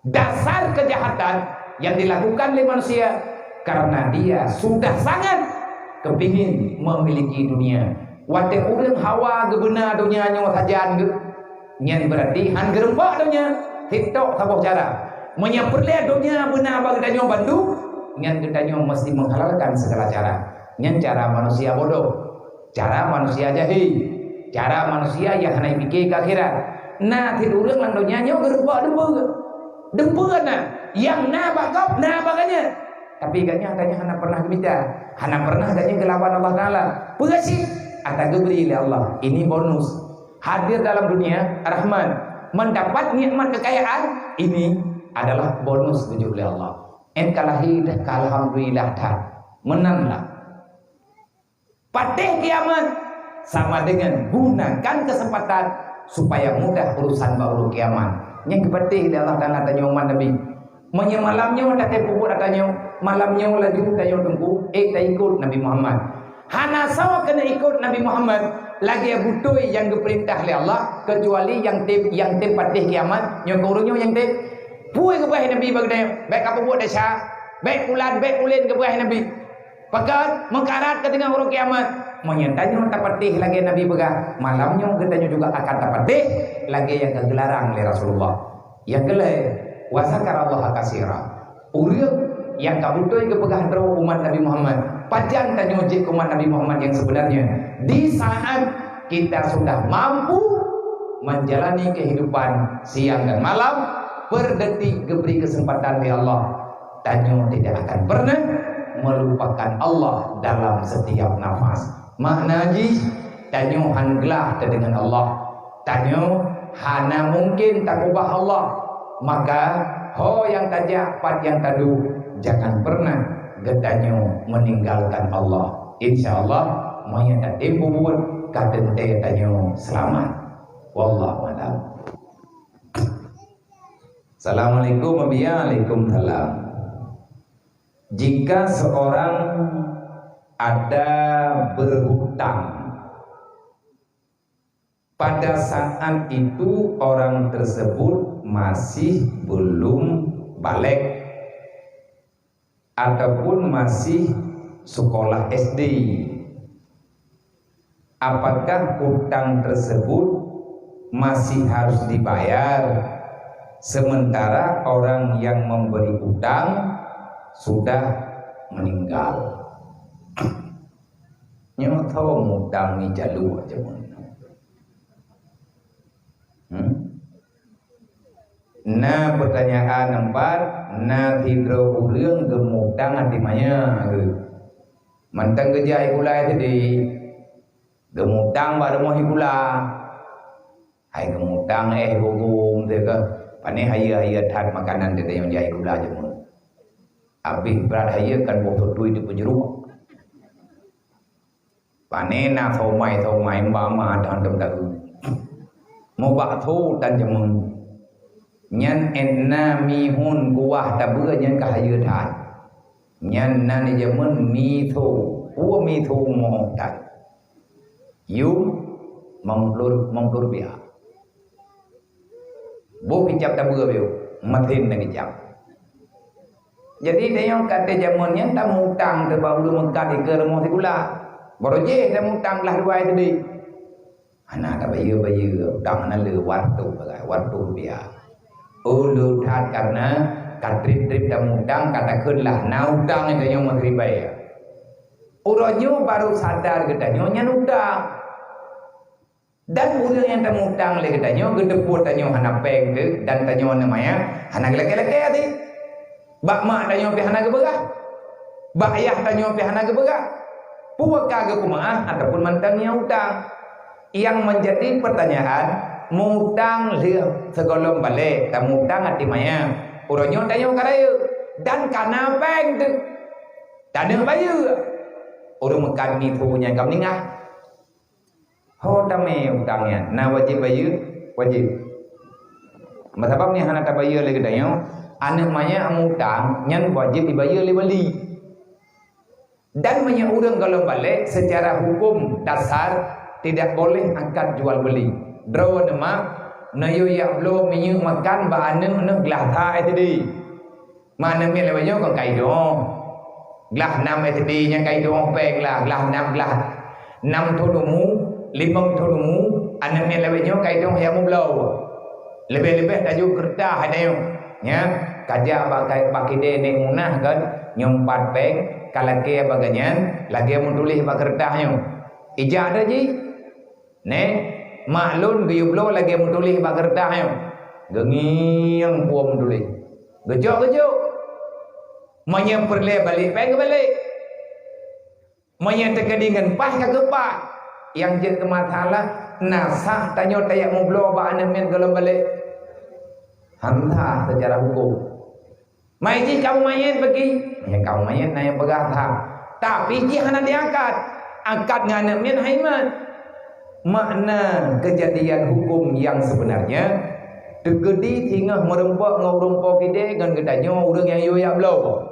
Dasar kejahatan yang dilakukan oleh manusia karena dia sudah sangat kepingin memiliki dunia. Wate urang hawa gebena dunia nyawa sajan ge. Nyen berarti han gerempak dunia, hitok saboh cara. Menyeperle dunia benar bagi danyo bantu, nyen danyo mesti menghalalkan segala cara. Nyen cara manusia bodoh, cara manusia jahil, cara manusia yang hanya fikir ke akhirat. Nah, tidur urang lang dunia nyo gerempak dembe na yang na bagap na baganya. Tapi katanya hana pernah gemita, hana pernah katanya kelawan Allah Taala. Pengasih atau diberi oleh Allah. Ini bonus. Hadir dalam dunia Rahman, mendapat nikmat kekayaan, ini adalah bonus tujuh oleh Allah. Enkalahid alhamdulillah dah. Menanglah. Patih kiamat sama dengan gunakan kesempatan supaya mudah urusan baru kiamat. Yang kepatih oleh Allah Taala tanya umat Nabi. Malamnya ada tempuh tanya, malamnya lagi tanya tunggu, tak ikut Nabi Muhammad. Hana sawa kena ikut Nabi Muhammad lagi butuh yang diperintah oleh Allah kecuali yang patih kiamat yang kurungnya yang tip puai ke bawah Nabi bagdai baik apa buat dasar baik ulin ke bawah Nabi pekat mengkarat ke tengah huruf kiamat menyentanya tak patih lagi Nabi pegang malamnya katanya juga akan tak patih lagi yang kegelarang oleh Rasulullah yang kelai wasakar Allah kasira uriuk yang kabutoy kepegang terus umat Nabi Muhammad pajang tanya uji umat Nabi Muhammad yang sebenarnya di saat kita sudah mampu menjalani kehidupan siang dan malam per detik diberi kesempatan oleh Allah tanya tidak akan pernah melupakan Allah dalam setiap nafas makna ji tanya hanglah dengan Allah tanya hana mungkin tak ubah Allah maka ho yang tajak pat yang tadu jangan pernah gedanyo meninggalkan Allah. Insyaallah moyan tak tempo buat kaden tanyo selamat. Wallahu a'lam. Assalamualaikum Waalaikumsalam. Jika seorang ada berhutang pada saat itu orang tersebut masih belum balik ataupun masih sekolah SD, apakah hutang tersebut masih harus dibayar sementara orang yang memberi hutang sudah meninggal? Nyawa tahu hutang ni jalu aja Nah pertanyaan nomor nah hidro urang gemutang hati maya mantang gejai pula tadi gemutang baru mau hipula hai gemutang gugum tega pane haya tad makanan tadi yang jai pula je mun abis berat haya kan botol duit di penjeru pane na thomai mama dan dem dagu mau bak thu dan jemun nyan enna mihun kuah tabur nyan kahaya than nyan nan jamun mi thu mo tan yu mongklur bia bo kicap tabur bio mathin nang kicap jadi dia kata jamun nyan ta mutang te baru mengkat ke rumah tikula baru je ta mutang lah dua tadi ana ta bayu utang nan le waktu bia ulu that karena katrip-trip dan mutang katakanlah na utang itu yang menteri bayar uronyo baru sadar gedanyo nyan utang dan urang yang temutang le gedanyo gedeput tanyo hana peng de dan tanyo namanya hana gelek-gelek ati bak mak tanyo pi hana geberah bak ayah tanyo pi hana geberah puak kage kumaah ataupun mantangnya utang yang menjadi pertanyaan mutang lihat segolong balik tak mutang hati maya uronyo tanyo karaya dan kana peng tu tak ada bayar orang makan ni punya kau ningah. Ho tame utangnya. Nah wajib bayar, wajib. Sebab ni hana tak bayar lagi dah yo. Anak maya utang nyan wajib dibayar oleh wali. Dan banyak orang kalau balik secara hukum dasar tidak boleh angkat jual beli. Draw nama nayo ya belum minyak makan ba anu nak gelah tha tadi. Mana mi lewa yo kon kai do. Gelah 6 tadi yang kai do pek lah gelah 6 gelah 6 thulumu 5 thulumu anak mi lewa yo kai do yang belau. Lebih-lebih tajuk kertas ada yo. Ya, kaja bagai bakide ning munah kan nyompat pek kalake baganyan lagi menulis ba kertasnya ijak ada ji ne maklun guyublo lagi menulis ba kertasnya gengiang puam menulis gejok manya perle balik peg balik manya tekadingan pas ka kepak yang je ke masalah nasah tanyo tayak mublo ba anemen kalau balik hantah secara hukum. Mai ji kamu main pergi, ya kamu main na yang bergatha. Tapi ji hana diangkat, angkat ngana min haiman. Makna kejadian hukum yang sebenarnya tegedi tingah merempok ngau kide dengan gedanyo urang yang yo ya blau.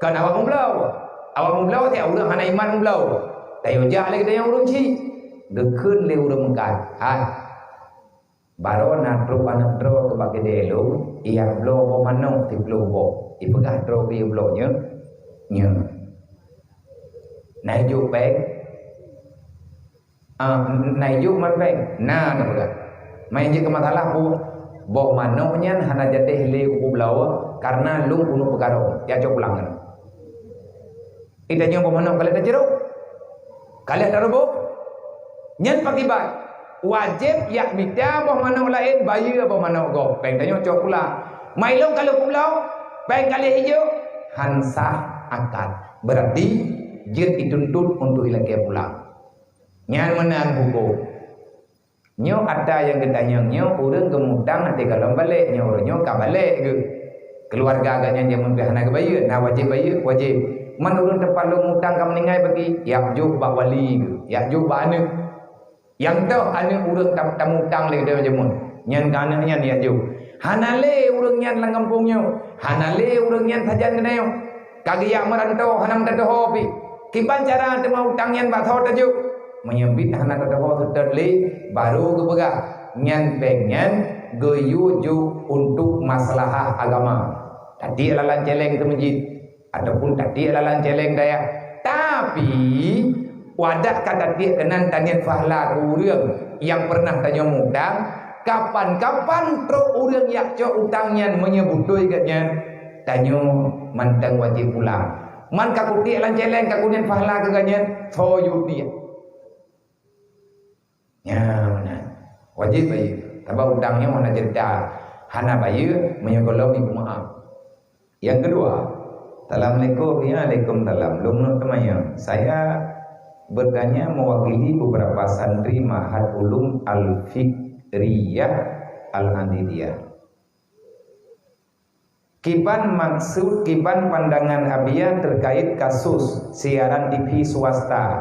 Kan awak memblau teh urang hana iman memblau. Tayo ja le gedanyo urang ci. Dekeun le urang mengkat. Baro na tro anak tro ke bagi delo, ia blau bo manong ti blau bo. Ipegah tro ke blau nya. Nai juk pek. Nai juk man pek. Nah na pegah. Main je ke masalah bo manong nya hana jateh le ku blau karena lung kuno pegaro. Ya cok pulang kan. Ita nya bo manong kale jeruk. Kale tarobo. Nyan pakibat. Wajib yak minta boh manok lain bayar boh manok go peng tanyo cok pula mai long kalau pulau peng kali hijau hansah akad berarti jid dituntut untuk ilake pulang nyan menan hukum nyo ada yang gedanya nyo urang gemudang nanti kalau balik nyo urang nyo ka balik ke keluarga agaknya yang membahana ke bayar nah wajib bayar wajib man urang tempat lu mutang ka meninggal bagi yak juk bak wali ke yak juk bak anu yang tahu ane urang tamu tang le dia jemun nyan kana nyan ya ju hanale urang nyan lang kampungnya hanale urang nyan sajan kenayo kagiya merantau hanam tado pi kiban cara te mau tang nyan ba tho taju menyebit hana tado tadli baru ke pegah nyan pengen geyu ju untuk masalah agama tadi lalan celeng ke masjid ataupun tadi lalan celeng daya tapi wadah kata dia kenan tanya fahla urang yang pernah tanya mudang kapan-kapan tro urang yak cok utangnya menyebutoi katnya tanya mantang wajib pulang man kakuti lan celeng kakunen fahla katanya foyu dia ya mana wajib bayar tapi utangnya mana cerita hana bayar menyegolomi maaf yang kedua assalamualaikum ya waalaikumsalam lumno temannya saya bertanya mewakili beberapa santri Ma'had Ulum Al-Fikriyah Al-Andidiyah. Kiban pandangan Abiyah terkait kasus siaran TV swasta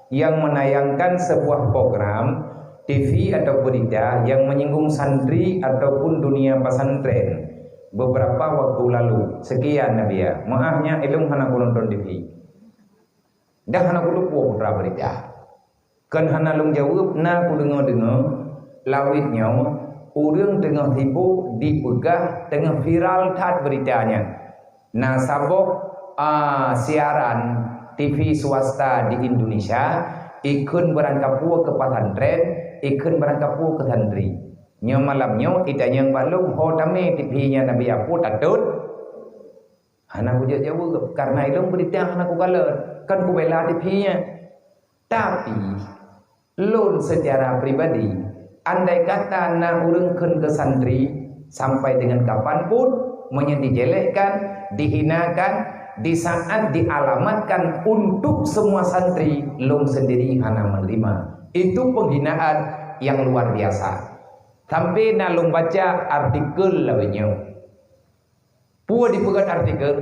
yang menayangkan sebuah program TV atau berita yang menyinggung santri ataupun dunia pesantren beberapa waktu lalu. Sekian Abiyah. Maafnya ilmu hana nonton TV. Dah hana kudu putra berita. Kan hana lung jawab na ku dengar lawitnya urang tengah tipu dipegah tengah viral tat beritanya. Nah sabok siaran TV swasta di Indonesia ikun berangkapu ke pesantren, ikun berangkapu ke santri. Nya malamnya itanya yang balung hodame TV-nya Nabi Apu tatut. Hana ku jawab karena ilmu berita hana ku kaler. Kan ku bela TV-nya. Tapi lun secara pribadi andai kata na urungkeun ke santri sampai dengan kapanpun dijelekkan, dihinakan, di saat dialamatkan untuk semua santri lun sendiri hana menerima. Itu penghinaan yang luar biasa. Sampai na lun baca artikel lawannya. Puah dipegat artikel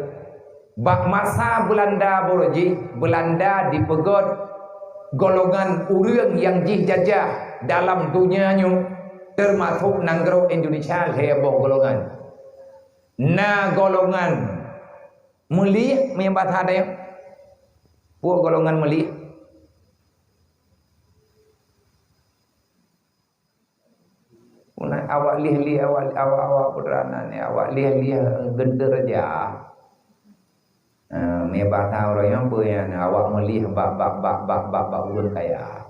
Bak masa Belanda borji, Belanda dipegot golongan urang yang jih jajah dalam dunianya termasuk nanggro Indonesia heboh golongan. Na golongan meli menyambat ada yang puak golongan meli awak lih awak putrana ni awak lih gender aja. Menyambat orang yang punya awak meli bak urang kaya.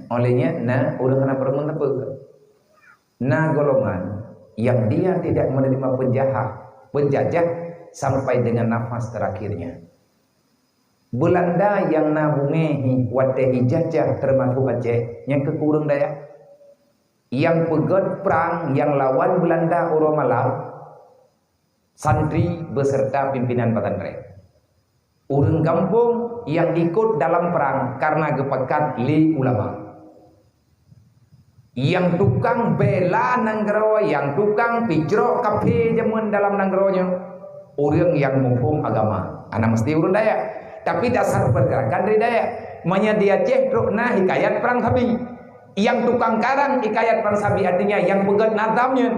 Olehnya na urang kena permun apa? Na golongan yang dia tidak menerima penjajah sampai dengan nafas terakhirnya. Belanda yang nabungehi watehi jajah termasuk Aceh yang kekurung daya, yang pegot perang yang lawan Belanda orang Malang, santri beserta pimpinan pesantren. Urang kampung yang ikut dalam perang karena gepekat li ulama. Yang tukang bela nanggro, yang tukang pijro kafe jaman dalam nanggronya, orang yang menghukum agama. Anak mesti urun daya. Tapi dasar pergerakan dari daya, dia cek rukna hikayat perang sabi. Yang tukang karang hikayat perang sabi artinya yang pegat nazamnya,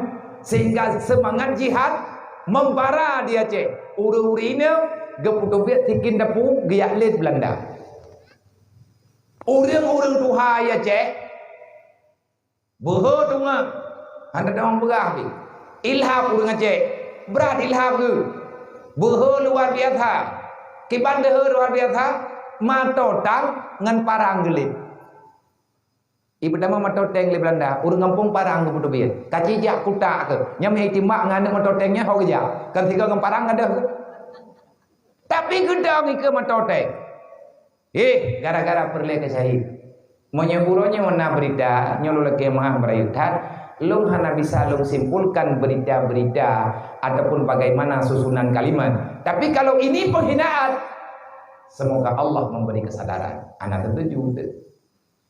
sehingga semangat jihad membara dia cek. Uri-urinya geputubit tikin depu giyak lid Belanda. Orang-orang tuha ya cek. Boho tunga anda dong berah ni ilham urang Aceh berat ilham ke boho luar biasa kiban dehe luar biasa matotang ngan parang gelit ibu dama matoteng le Belanda urang kampung parang ke putubian kacijak kuta ke nyam hei timak ngane matotengnya ho geja kan tiga ngan parang ada ke tapi gedang ke matoteng gara-gara perle ke syahid menyeburonya mana berita nyolol kemah berayutan lung hana bisa lung simpulkan berita-berita ataupun bagaimana susunan kalimat. Tapi kalau ini penghinaan, semoga Allah memberi kesadaran. Anak setuju.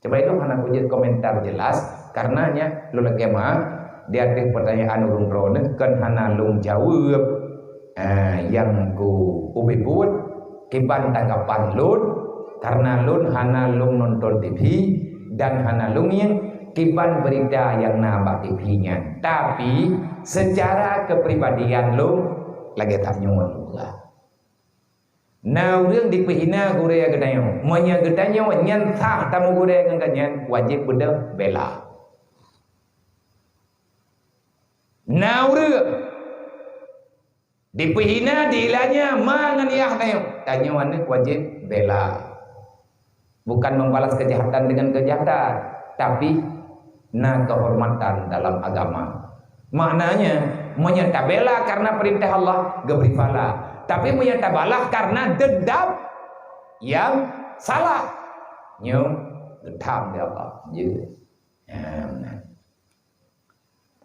Coba itu hana punya komentar jelas karenanya lung kemah dia ada pertanyaan urung drone kan hana lung jawab yang ku ubi buat kiban tanggapan lun. Karena lun hana lung nonton TV dan hana lung yang kiban berita yang nambah TV-nya. Tapi secara kepribadian lung lagi tak nyumun juga. Nah, orang dipehina guraya gedayo, monya gedayo nyantah tamu guraya ganyan wajib beda bela. Nah, orang dipehina diilanya manganiah dayo, tanya mana wajib bela. Bukan membalas kejahatan dengan kejahatan, tapi kehormatan dalam agama. Maknanya menyetabela karena perintah Allah gebrifala, tapi menyetabalah karena dendam yang salah. Nyo dendam ya Allah.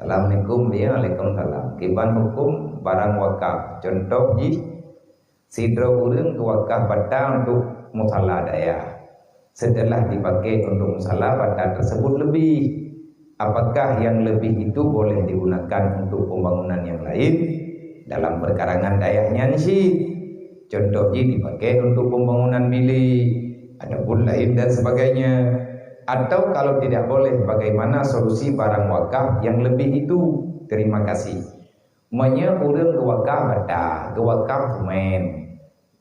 Assalamualaikum ya Waalaikumsalam. Kiban hukum barang wakaf. Contoh ji sidro urang ke wakaf bata untuk musalla daya. Setelah dipakai untuk musalla bata tersebut lebih, apakah yang lebih itu boleh digunakan untuk pembangunan yang lain dalam perkarangan dayahnya sih? Contohnya dipakai untuk pembangunan milik, adapun lain dan sebagainya. Atau kalau tidak boleh, bagaimana solusi barang wakaf yang lebih itu? Terima kasih. Manya urang ke wakaf bata, ke wakaf men,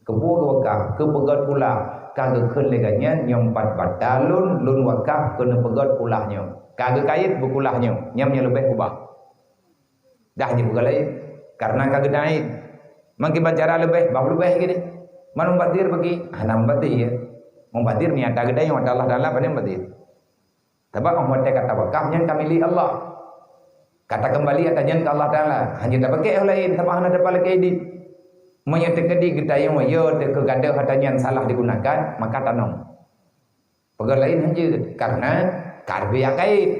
kebu ke wakaf, ke pegat pula. Kagak keleganya nyompat batalun lun wakaf kena pegat pulahnya. Kagak kait berpulahnya, nyamnya lebih ubah. Dah je bukan lain. Karena kagak naik. Mungkin bicara lebih, bab lebih gini. Mana membatir bagi? Hanam batir. Membatir niat kagak yang Allah dalam pada membatir. Sebab orang kata wakafnya kami li Allah. Kata kembali katanya ke Allah Taala. Hanya tak pakai lain sama hana dapat lagi edit. Menyatakan gedayang yo ke gada hatanya yang salah digunakan maka tanam. Pegat lain saja karena karbi akait.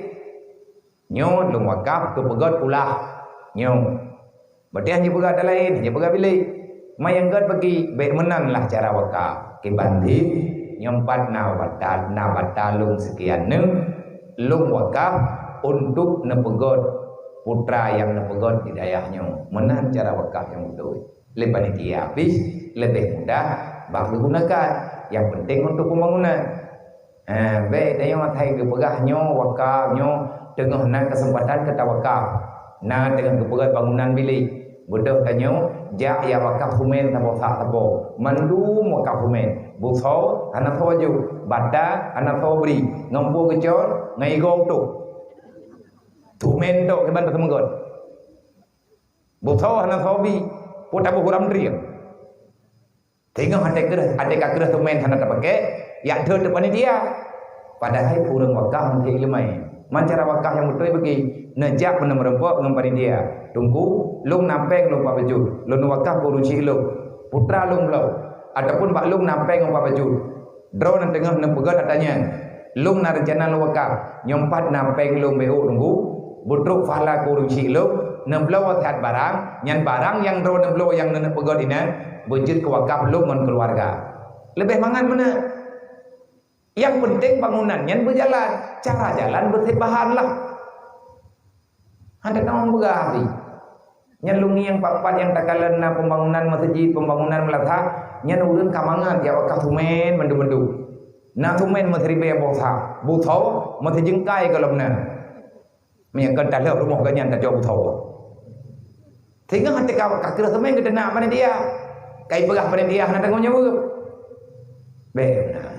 Nyo lung wakaf ke pegat ulah. Nyo. Berarti hanya pegat lain, hanya pegat bilik. Mayang gad bagi baik menanlah cara wakaf. Kibanding nyompat na lung sekian lung wakaf untuk nepegot putra yang nepegot hidayahnya. Menan cara wakaf yang betul. lebih panitia habis lebih mudah bagi gunakan. Yang penting untuk pembangunan. Baik dia yang thai kepegahnya wakafnya dengan nak kesempatan kita wakaf. Nah dengan kepegat bangunan bilik. Bodoh tanya jak ya wakaf humen tabo sak tabo. Mandu wakaf humen. Buthau anak tawaju, bata anak tawbri. Ngampu kecor ngai gong tu. Humen tu ke bantu semenggot. Buthau anak tawbi puta buhuram driam. Tengok ada kakak humen anak terpakai. Yang thơ depan dia. Padahal kurang wakaf nanti lemai. Mancara wakaf yang betul bagi nejak pernah merempok dengan panitia. Tunggu, lung nampeng lung baju. Lung wakaf kurusi lung. Putra lung belau. Ataupun pak lung nampeng lung baju. Drone yang tengah nempegat katanya. Lung na rencana lung wakaf. Nyompat nampeng lung beu tunggu. Butruk fala kurusi lung. Nembelau wakat barang. Nyan barang yang drone nembelau yang nempegat ini. Bujut ke wakaf lung dengan keluarga. Lebih mangan mana? Yang penting bangunannya berjalan. Cara jalan bersebahan lah. Ada nama bergabi. Nyalungi yang papat yang takalan na pembangunan masjid, pembangunan melatah. Nyalurun kamangan ya wakaf tumen mendu-mendu. Na tumen masribe bosa. Buthau masih jengkai kalau benar. Menyangkan tak lewat rumah ganyan tak jauh buthau. Sehingga hati kau kakir tumen kita nak pada dia. Kai pegah pada dia nak tengoknya ber. Benar.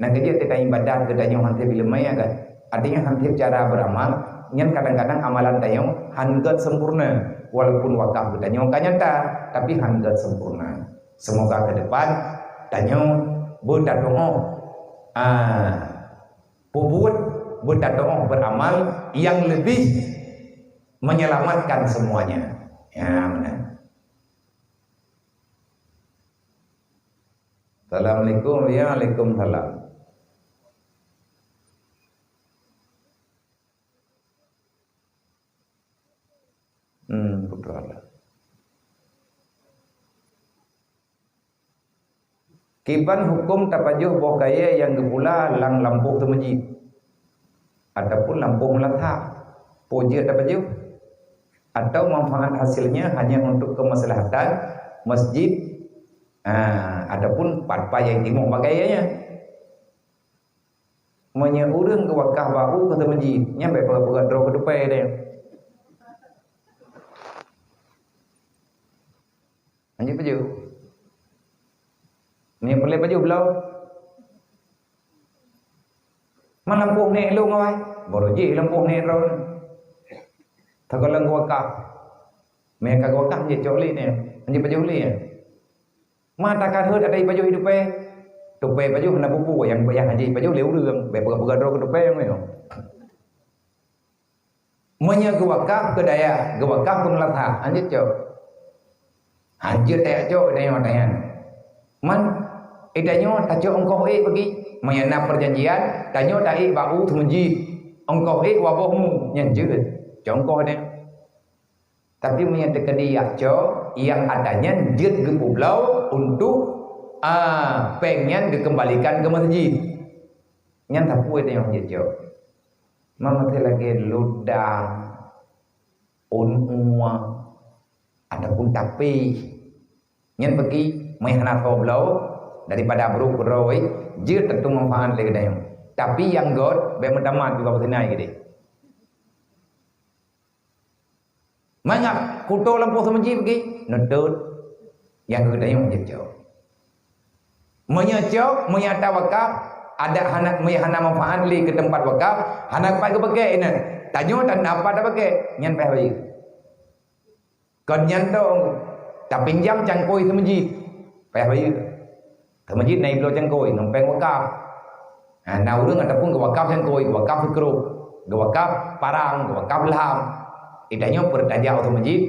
Nak kerja kita ibadat kita yang hantar bila maya kan. Artinya hantar cara beramal. Yang kadang-kadang amalan tayong hangat sempurna. Walaupun wakaf kita nyong nyata. Tapi hangat sempurna. Semoga ke depan tayong berdoa. Berdoa beramal yang lebih menyelamatkan semuanya. Ya benar. Assalamualaikum ya Waalaikumsalam. Putra. Kiban hukum tapajuh bokaya yang gepula lang lampu tu masjid. Ataupun lampu melatah. Puja tapajuh. Atau manfaat hasilnya hanya untuk kemaslahatan masjid. Ataupun patpa yang timur bagainya. Menyurung ke wakaf bau ke masjid. Nyampe pegat-pegat draw ke depan dia. Anjir baju. Ni boleh baju belau. Man lampu ni lu ngawai. Baru je lampu ni ro. Thagalang wakaf. Mereka wakaf je coli ni. Anjir baju li. Man takkan hut ada baju hidup pe. Tupai baju hendak bubu yang bayang anjir baju leu reung. Be pegat-pegat ro ke tupai yang ni. Menya wakaf ke daya, wakaf pun latah. Anjir cok. Anjir tak jauh dari orang man idanya tak jauh engkau bagi menyana perjanjian tanya tak bau tumenji engkau wabohmu nyanjut jauh engkau ada tapi menyatakan dia jauh yang adanya jut ke pulau untuk pengen dikembalikan ke masjid nyan tak puas dia yang jauh mama lagi ludah unua ataupun tapi yang pergi menghana belau daripada buruk beroi je tentu manfaat lagi dah tapi yang god be mendamat juga betinai gede mangap kuto lampu semenji pergi nutut yang gede yang jauh menyajak menyata wakaf ada anak menghana manfaat li ke tempat wakaf anak pai ke pakai ini tanya dan apa dah pakai nyan pai baik kon nyan dong tak pinjam cangkoi ke masjid. Payah bayar. Ke masjid naik belau cangkoi. Nampeng wakaf. Nah urang ataupun ke wakaf cangkoi. Ke wakaf fikruh. Ke wakaf parang. Ke wakaf laham. Idanya bertajak ke masjid.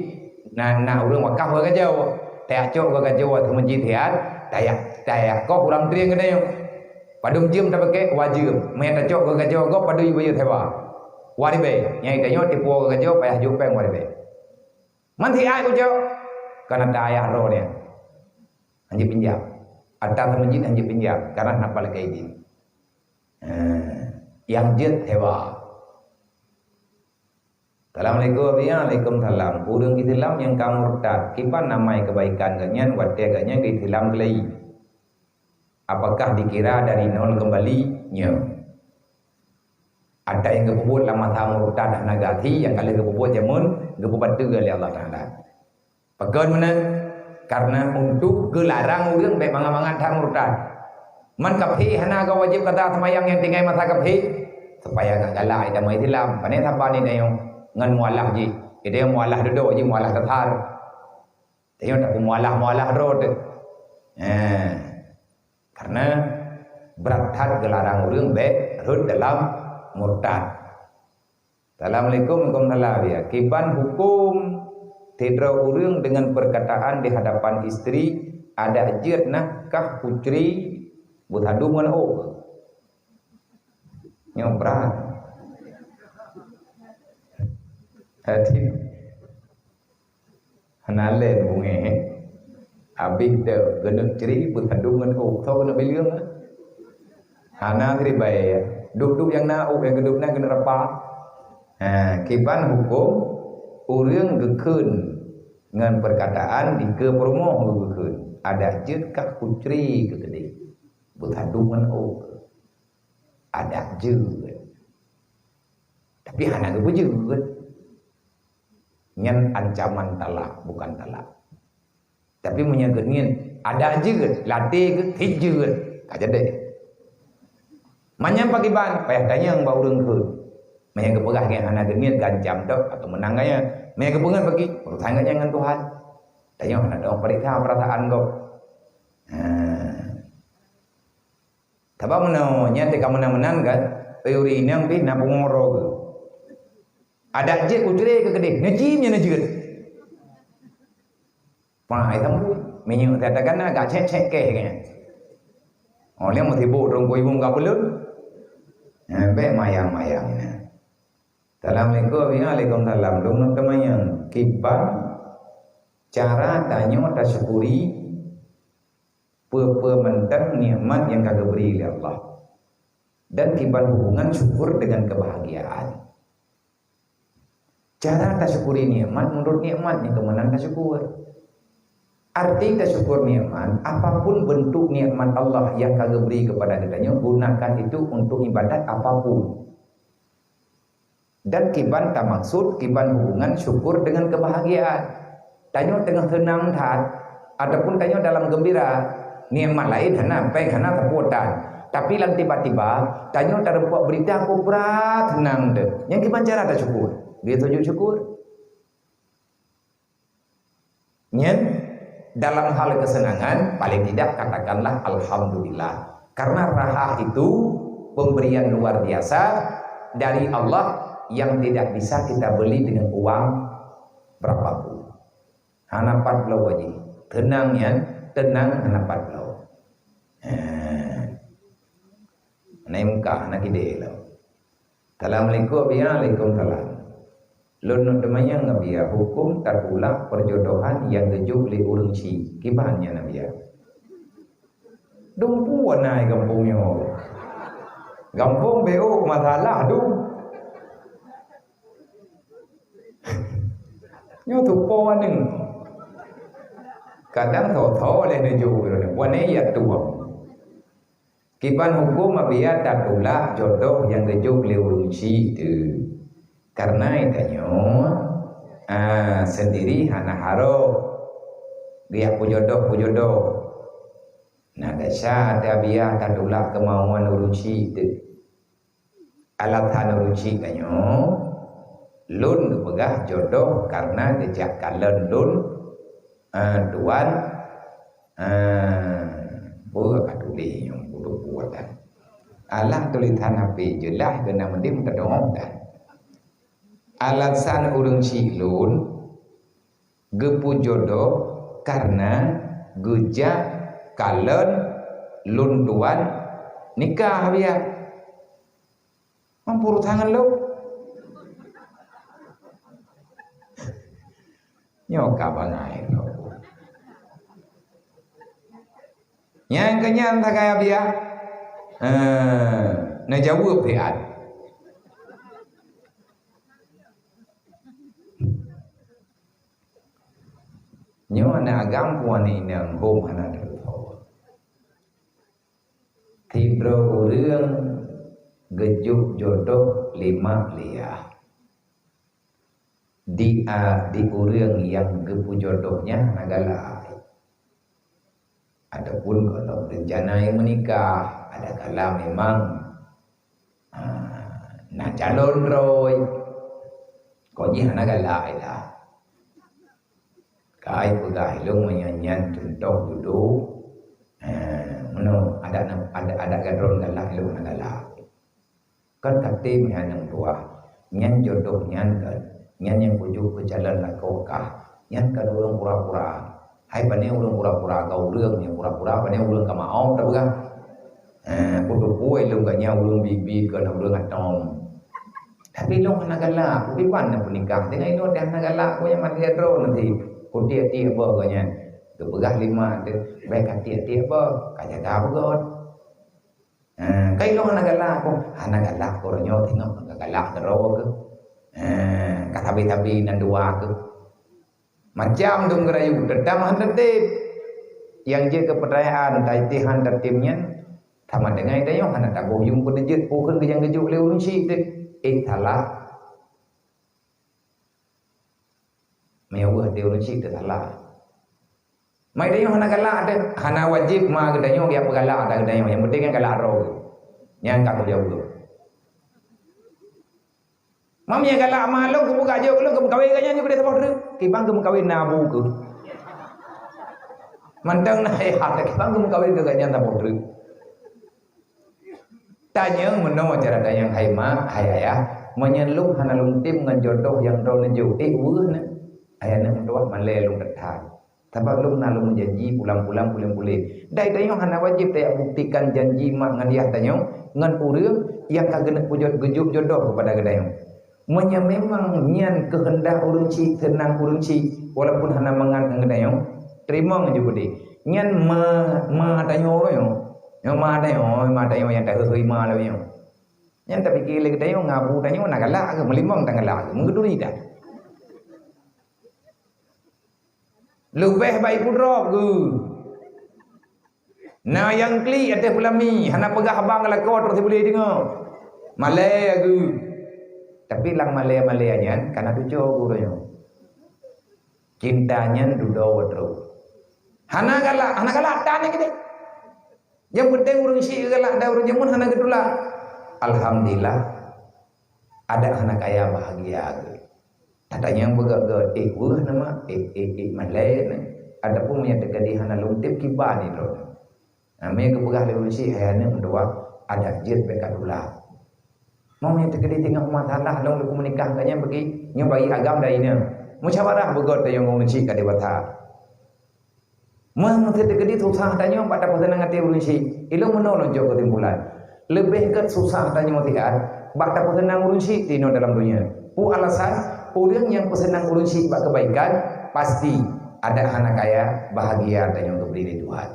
Nah urang wakaf ke gajau. Tak cok ke gajau ke masjid. Tak kau kurang triang ke dia. Padum jam tak pakai wajib. Mereka tak cok ke gajau kau padu ibu tewa. Waribe. Yang idanya tipu ke gajau payah jupeng waribe. Manti ai ku cok. Karena ada ayah roh dia. Anjir pinjam. Ada masjid anjir pinjam. Karena nak balik izin. Yang jet hewa. Assalamualaikum Waalaikumsalam. Urang Islam yang kamu murtad, kipan namai kebaikan ganyan, wadah ganyan ke Islam kelai. Apakah dikira dari nol kembali? Nya. Ada yang kebubut lama tamu murtad nagati, yang kali kebubut jamun, kebubut tu oleh Allah Taala. Pegon mana? Karena untuk gelarang urang baik mangan-mangan tak murtad. Man kaphi hana ka wajib kata semayang yang tinggal masa kaphi supaya enggak galak ida mai Islam. Pane siapa ni dayong ngan mualah ji. Ida mualah duduk ji mualah tathar. Dayong tak mualah road. Karena berat gelarang urang baik rud dalam murtad. Assalamualaikum warahmatullahi wabarakatuh. Kiban hukum tidra urang dengan perkataan di hadapan istri ada ajir nakah putri buthadu ngan o. Nyobrak. Hati hanale bunge abis de genuk ceri buthadu ngan o tau na biliung. Hana kri bae duk yang na o yang geduk na kena repa. Kiban hukum urang gekeun ngan perkataan di ke promo gekeun. Ada ajir kah putri ketadi. Buthadungan ada je, tapi hana kebujuk, nyan ancaman talak bukan talak, tapi menyagenian ada je, latih ke hijau, kaja deh. Manyam pagi ban, payah tanya yang bau dengkul, manyam kepegah yang hana genian gancam dok atau menangganya, manyam kepengan bagi, pertanyaan dengan Tuhan, tanya hana dong periksa perasaan kau. Tapi menanya teka menang kan teori ini yang pina pengorog. Ada je kudre ke gede, ngejimnya ngejut. Pai tamu menyu katakan agak cek kayaknya. Oleh mau tibu dong koi bung kapulun. Be mayang-mayang. Assalamualaikum Waalaikumsalam. Dong temayang kipa cara tanya tak syukuri mentang nikmat yang kagak beri oleh Allah dan kiban hubungan syukur dengan kebahagiaan. Cara tasyukuri nikmat menurut nikmatnya kemenang tasyukur. Arti tasyukur nikmat apapun bentuk nikmat Allah yang kagak beri kepada kitanya, gunakan itu untuk ibadat apapun. Dan kiban tak maksud kiban hubungan syukur dengan kebahagiaan. Tanya tengah tenang tat ataupun tanya dalam gembira. Nikmat lain hana peng hana takutan. Tapi lang tiba-tiba tanya terdapat berita aku berat tenang deh. Yang gimana cara tak syukur? Dia tunjuk syukur. Nyen dalam hal kesenangan paling tidak katakanlah alhamdulillah. Karena raha itu pemberian luar biasa dari Allah yang tidak bisa kita beli dengan uang berapapun. Hana 40 wajib. Tenangnya, tenang hana 40. Naimkah nak ide lah. Assalamualaikum Waalaikumsalam. Lun temanya ngabia hukum terpulang perjodohan yang gejuk li urang ci. Kibannya nabia. Dong puan naik kampungnya. Kampung beo masalah dong. Nyo tu puan ning. Kadang tho le ne jo wane ya tuang. Kiban hukum abia tatulah jodoh yang gejuk liurunci itu. Karena itanya sendiri hana haro dia pujodoh. Nah dasar ada abia tatulah kemauan urunci itu. Alat hana urunci kanyo lun pegah jodoh karena gejak kalen lun tuan buat kaduli yang buatan. Allah tulisan HP jelas kena mendim terdoongkan. Alasan urang silun gepu jodoh karena gejak kalen lun tuan nikah dia. Mampur tangan lo. Nyoka bangai lo. Yang kenyang tak kaya dia. Na jawab dia. nyo na agam puan ni nang home hana de tho thi bro urang gejuk jodoh 5 liah di urang yang gepu jodohnya nagala. Adapun kalau rencana menikah, ada kala memang nak calon roy, kau ni anak galak lah. Kai pegai long menyanyian contoh dulu, mana ada gadron galak long anak galak. Kan kata yang tua, nyan jodoh nyan kan, nyan yang pujuk ke jalan nak kau kah, nyan kan orang pura-pura. Hai pane urang pura-pura kau urang yang pura-pura pane urang ka maau ta bukan kudu kuai lu ka nya urang bibi ka na urang atong tapi long na gala ku pipan na punikah dengan ino dah na gala ku yang mati ro nanti ku dia ba ka nya tu pegah 5 tu baik ka dia ba ka jaga bugot kai long na gala ku ko nyo tengok ka gala ro ke ka tabi-tabi nan dua ke macam dong gerayu dedam tertib yang je kepercayaan taitihan tertibnya sama dengan itu yang anak tak boyong pun dejut pukul ke yang gejuk lewat si tu salah mewah dia si tu salah mai dia yang anak galak ada hana wajib ma ke dia yang galak ada dia yang penting kan galak roh yang tak jauh tu mam yang galak malu ke buka jauh lu ke kawin kanya ni pada sebab tu kibang ke kawin nabu ke mandang na hat kibang ke kawin ke kanya tak bodru tanya meno cara dayang haima hayaya menyeluk hana lung tim ngan jodoh yang ro neju weuh na ayana mendoa male lung detan sebab lung na lung janji pulang-pulang boleh dai tayong hana wajib tay buktikan janji mak ngan dia tayong ngan urang yang kagena pujud gejuk jodoh kepada gedayong Manya memang nyan kehendak urang ci tenang urang ci walaupun hana mangan ngedayong terima je budi nyan ma dayo yo yang ma dayo yang dah hei ma la yo nyan tapi kile dayo ngabu dayo nagala ke melimang tangala ke mengeduri dah lebih baik pudrop ke na yang kli ada pelami hana pegah abang la ko terus boleh dengar malai ke tapi lang malaya-malayanya karena tu jauh gurunya cintanya duduk terus hana galak tanya kita yang penting urang si galak ada urang jamun hana gedula alhamdulillah ada anak kaya bahagia tadanya yang begaga weuh nama malaya ada pun yang terjadi hana luntip kiban itu namanya kepegah urang si hayana mendoa ada jid bekadula mau yang terjadi tengok masalah long lu menikah kanya bagi nyobai agam dah ini musyawarah begot yang ngomong si ka dewata mun terjadi susah tanya pada pesanan ngati urusi ilmu menolong joko timbulan lebih ke susah tanya mutikan pada pesanan urusi tino dalam dunia pu alasan orang yang pesanan urusi bak kebaikan pasti ada anak kaya bahagia tanya untuk diri Tuhan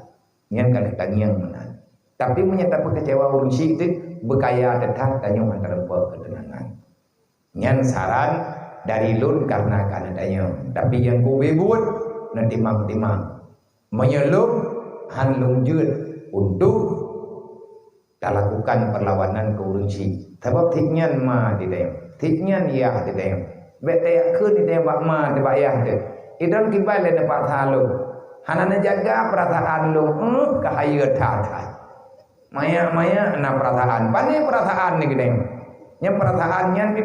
nyan kan tangiang menan tapi menyatakan kecewa urusi itu berkaya tetap tanya antara ketenangan. Nyan saran dari lun karena adanya. Tapi yang ku buat nanti timang menyeluk han lungjut untuk tak lakukan perlawanan ke urunsi. Sebab tiknyan ma di dalam, tiknyan ya di dalam. Bete ke di dalam bak ma di bak ya de. Idan kibal le dapat halu. Hanana jaga perasaan lu, kahaya tak. Maya na perasaan, pandai perasaan ni gede. Yang perasaannya ni